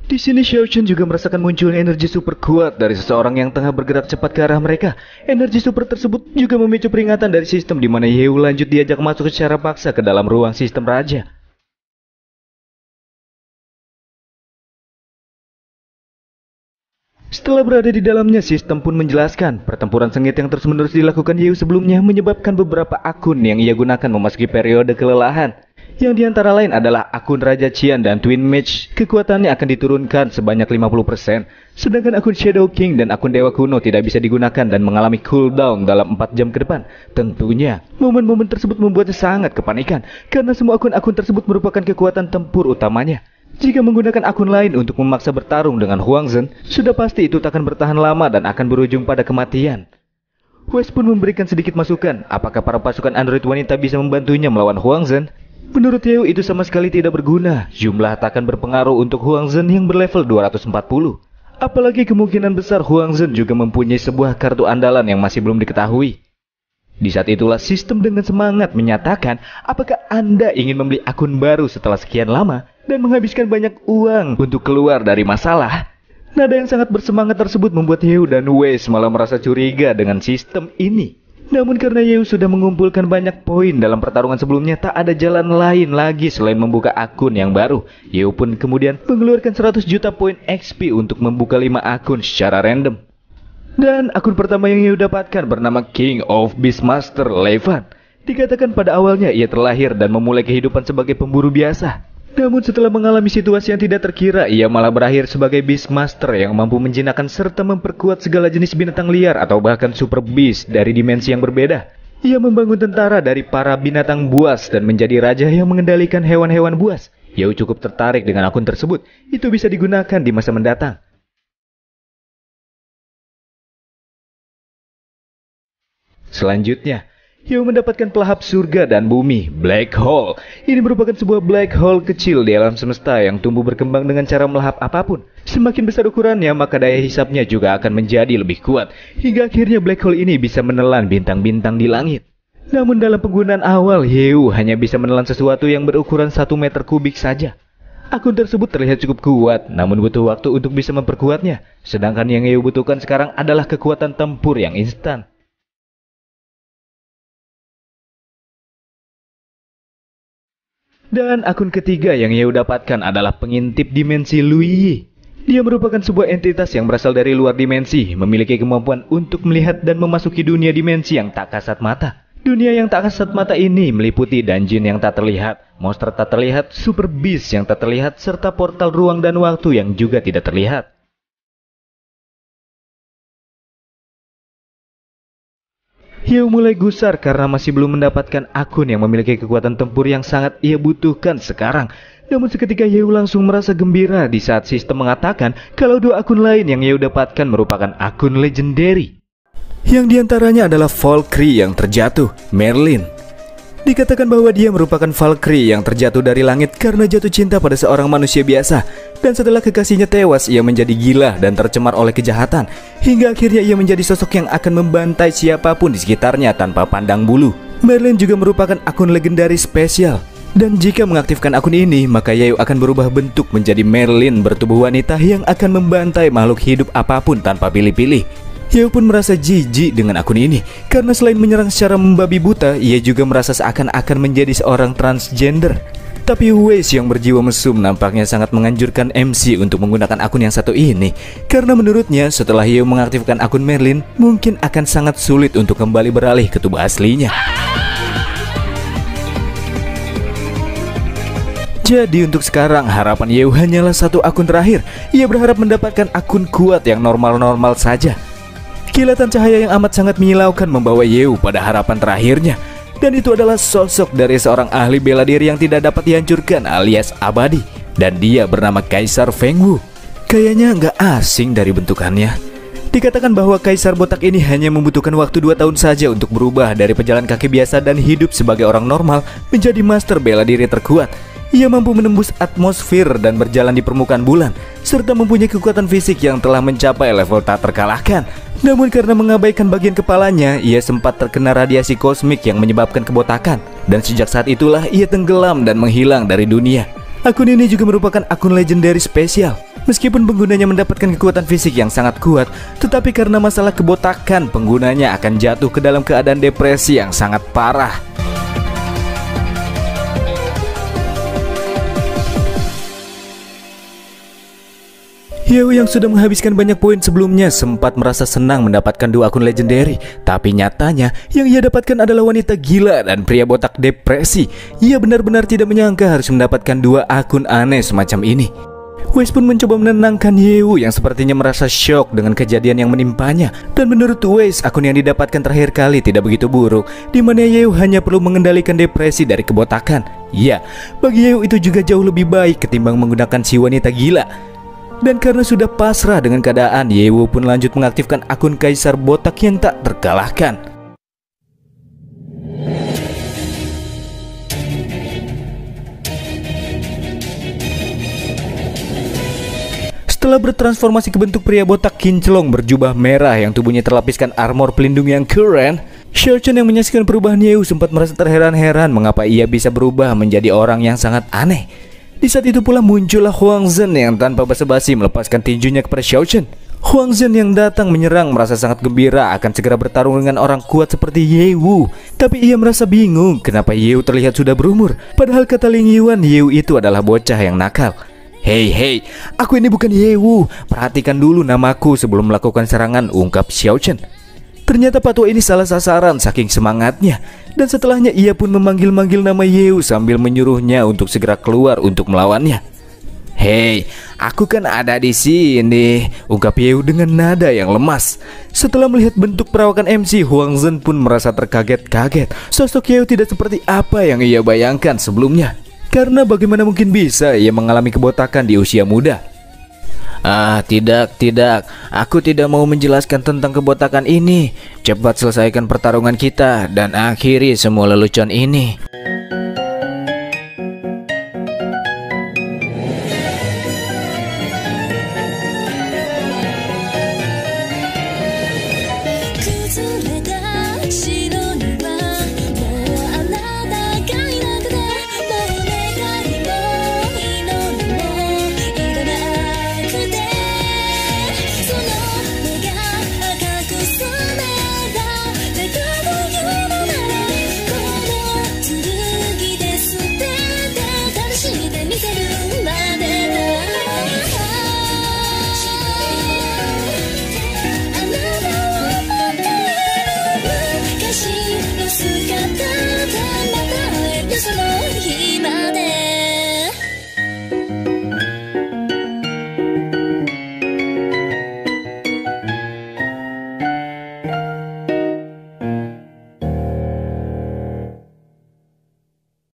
Di sini Xiao Chen juga merasakan munculnya energi super kuat dari seseorang yang tengah bergerak cepat ke arah mereka. Energi super tersebut juga memicu peringatan dari sistem di mana Yehu lanjut diajak masuk secara paksa ke dalam ruang sistem raja. Setelah berada di dalamnya, sistem pun menjelaskan pertempuran sengit yang terus-menerus dilakukan Yeu sebelumnya menyebabkan beberapa akun yang ia gunakan memasuki periode kelelahan. Yang diantara lain adalah akun Raja Qian dan Twin Mage, kekuatannya akan diturunkan sebanyak 50%. Sedangkan akun Shadow King dan akun Dewa Kuno tidak bisa digunakan dan mengalami cooldown dalam 4 jam ke depan. Tentunya, momen-momen tersebut membuatnya sangat kepanikan, karena semua akun-akun tersebut merupakan kekuatan tempur utamanya. Jika menggunakan akun lain untuk memaksa bertarung dengan Huang Zhen, sudah pasti itu tak akan bertahan lama dan akan berujung pada kematian. West pun memberikan sedikit masukan, apakah para pasukan android wanita bisa membantunya melawan Huang Zhen? Menurut Yeo itu sama sekali tidak berguna, jumlah tak akan berpengaruh untuk Huang Zhen yang berlevel 240. Apalagi kemungkinan besar Huang Zhen juga mempunyai sebuah kartu andalan yang masih belum diketahui. Di saat itulah sistem dengan semangat menyatakan, apakah Anda ingin membeli akun baru setelah sekian lama dan menghabiskan banyak uang untuk keluar dari masalah? Nada yang sangat bersemangat tersebut membuat Yeo dan Wes malah merasa curiga dengan sistem ini. Namun karena Yeo sudah mengumpulkan banyak poin dalam pertarungan sebelumnya, tak ada jalan lain lagi selain membuka akun yang baru. Yeo pun kemudian mengeluarkan 100 juta poin XP untuk membuka 5 akun secara random. Dan akun pertama yang Yeo dapatkan bernama King of Beastmaster Levan. Dikatakan pada awalnya ia terlahir dan memulai kehidupan sebagai pemburu biasa. Namun setelah mengalami situasi yang tidak terkira, ia malah berakhir sebagai Beastmaster yang mampu menjinakkan serta memperkuat segala jenis binatang liar atau bahkan super beast dari dimensi yang berbeda. Ia membangun tentara dari para binatang buas dan menjadi raja yang mengendalikan hewan-hewan buas. Yeo cukup tertarik dengan akun tersebut, itu bisa digunakan di masa mendatang. Selanjutnya, Yeo mendapatkan pelahap surga dan bumi, Black Hole. Ini merupakan sebuah black hole kecil di alam semesta yang tumbuh berkembang dengan cara melahap apapun. Semakin besar ukurannya, maka daya hisapnya juga akan menjadi lebih kuat. Hingga akhirnya black hole ini bisa menelan bintang-bintang di langit. Namun dalam penggunaan awal, Yeo hanya bisa menelan sesuatu yang berukuran 1 meter kubik saja. Akun tersebut terlihat cukup kuat, namun butuh waktu untuk bisa memperkuatnya. Sedangkan yang Yeo butuhkan sekarang adalah kekuatan tempur yang instan. Dan akun ketiga yang Yeo dapatkan adalah pengintip dimensi Lui. Dia merupakan sebuah entitas yang berasal dari luar dimensi, memiliki kemampuan untuk melihat dan memasuki dunia dimensi yang tak kasat mata. Dunia yang tak kasat mata ini meliputi dungeon yang tak terlihat, monster tak terlihat, super beast yang tak terlihat, serta portal ruang dan waktu yang juga tidak terlihat. Yeo mulai gusar karena masih belum mendapatkan akun yang memiliki kekuatan tempur yang sangat ia butuhkan sekarang. Namun seketika Yeo langsung merasa gembira di saat sistem mengatakan kalau 2 akun lain yang Yeo dapatkan merupakan akun legendary. Yang diantaranya adalah Valkyrie yang terjatuh, Merlin. Dikatakan bahwa dia merupakan Valkyrie yang terjatuh dari langit karena jatuh cinta pada seorang manusia biasa. Dan setelah kekasihnya tewas, ia menjadi gila dan tercemar oleh kejahatan. Hingga akhirnya ia menjadi sosok yang akan membantai siapapun di sekitarnya tanpa pandang bulu. Merlin juga merupakan akun legendaris spesial. Dan jika mengaktifkan akun ini, maka Yeo akan berubah bentuk menjadi Merlin bertubuh wanita yang akan membantai makhluk hidup apapun tanpa pilih-pilih. Yeo pun merasa jijik dengan akun ini, karena selain menyerang secara membabi buta, ia juga merasa seakan-akan menjadi seorang transgender. Tapi Wes yang berjiwa mesum nampaknya sangat menganjurkan MC untuk menggunakan akun yang satu ini, karena menurutnya setelah Yeo mengaktifkan akun Merlin, mungkin akan sangat sulit untuk kembali beralih ke tubuh aslinya. Jadi untuk sekarang harapan Yeo hanyalah 1 akun terakhir. Ia berharap mendapatkan akun kuat yang normal-normal saja. Kilatan cahaya yang amat sangat menyilaukan membawa Yeo pada harapan terakhirnya. Dan itu adalah sosok dari seorang ahli bela diri yang tidak dapat dihancurkan alias abadi. Dan dia bernama Kaisar Feng Wu. Kayaknya nggak asing dari bentukannya. Dikatakan bahwa Kaisar Botak ini hanya membutuhkan waktu 2 tahun saja untuk berubah dari pejalan kaki biasa dan hidup sebagai orang normal menjadi master bela diri terkuat. Ia mampu menembus atmosfer dan berjalan di permukaan bulan, serta mempunyai kekuatan fisik yang telah mencapai level tak terkalahkan. Namun karena mengabaikan bagian kepalanya, ia sempat terkena radiasi kosmik yang menyebabkan kebotakan. Dan sejak saat itulah ia tenggelam dan menghilang dari dunia. Akun ini juga merupakan akun legendary spesial. Meskipun penggunanya mendapatkan kekuatan fisik yang sangat kuat, tetapi karena masalah kebotakan, penggunanya akan jatuh ke dalam keadaan depresi yang sangat parah. Yeo yang sudah menghabiskan banyak poin sebelumnya sempat merasa senang mendapatkan 2 akun legendary. Tapi nyatanya yang ia dapatkan adalah wanita gila dan pria botak depresi. Ia benar-benar tidak menyangka harus mendapatkan 2 akun aneh semacam ini. Wes pun mencoba menenangkan Yeo yang sepertinya merasa syok dengan kejadian yang menimpanya. Dan menurut Wes, akun yang didapatkan terakhir kali tidak begitu buruk, di mana Yeo hanya perlu mengendalikan depresi dari kebotakan. Ya, bagi Yeo itu juga jauh lebih baik ketimbang menggunakan si wanita gila. Dan karena sudah pasrah dengan keadaan, Yeo pun lanjut mengaktifkan akun kaisar botak yang tak terkalahkan. Setelah bertransformasi ke bentuk pria botak kinclong berjubah merah yang tubuhnya terlapiskan armor pelindung yang keren, Xiao Chen yang menyaksikan perubahan Yeo sempat merasa terheran-heran mengapa ia bisa berubah menjadi orang yang sangat aneh. Di saat itu pula muncullah Huang Zhen yang tanpa basa-basi melepaskan tinjunya kepada Xiao Chen. Huang Zhen yang datang menyerang merasa sangat gembira akan segera bertarung dengan orang kuat seperti Yeo. Tapi ia merasa bingung kenapa Yeo terlihat sudah berumur, padahal kata Ling Yuan Yeo itu adalah bocah yang nakal. Hei, aku ini bukan Yeo. Perhatikan dulu namaku sebelum melakukan serangan, ungkap Xiao Chen. Ternyata patua ini salah sasaran saking semangatnya. Dan setelahnya ia pun memanggil-manggil nama Yeo sambil menyuruhnya untuk segera keluar untuk melawannya. Hei, aku kan ada di sini, ungkap Yeo dengan nada yang lemas. Setelah melihat bentuk perawakan MC, Huang Zhen pun merasa terkaget-kaget. Sosok Yeo tidak seperti apa yang ia bayangkan sebelumnya. Karena bagaimana mungkin bisa ia mengalami kebotakan di usia muda? Tidak. Aku tidak mau menjelaskan tentang kebotakan ini. Cepat selesaikan pertarungan kita dan akhiri semua lelucon ini.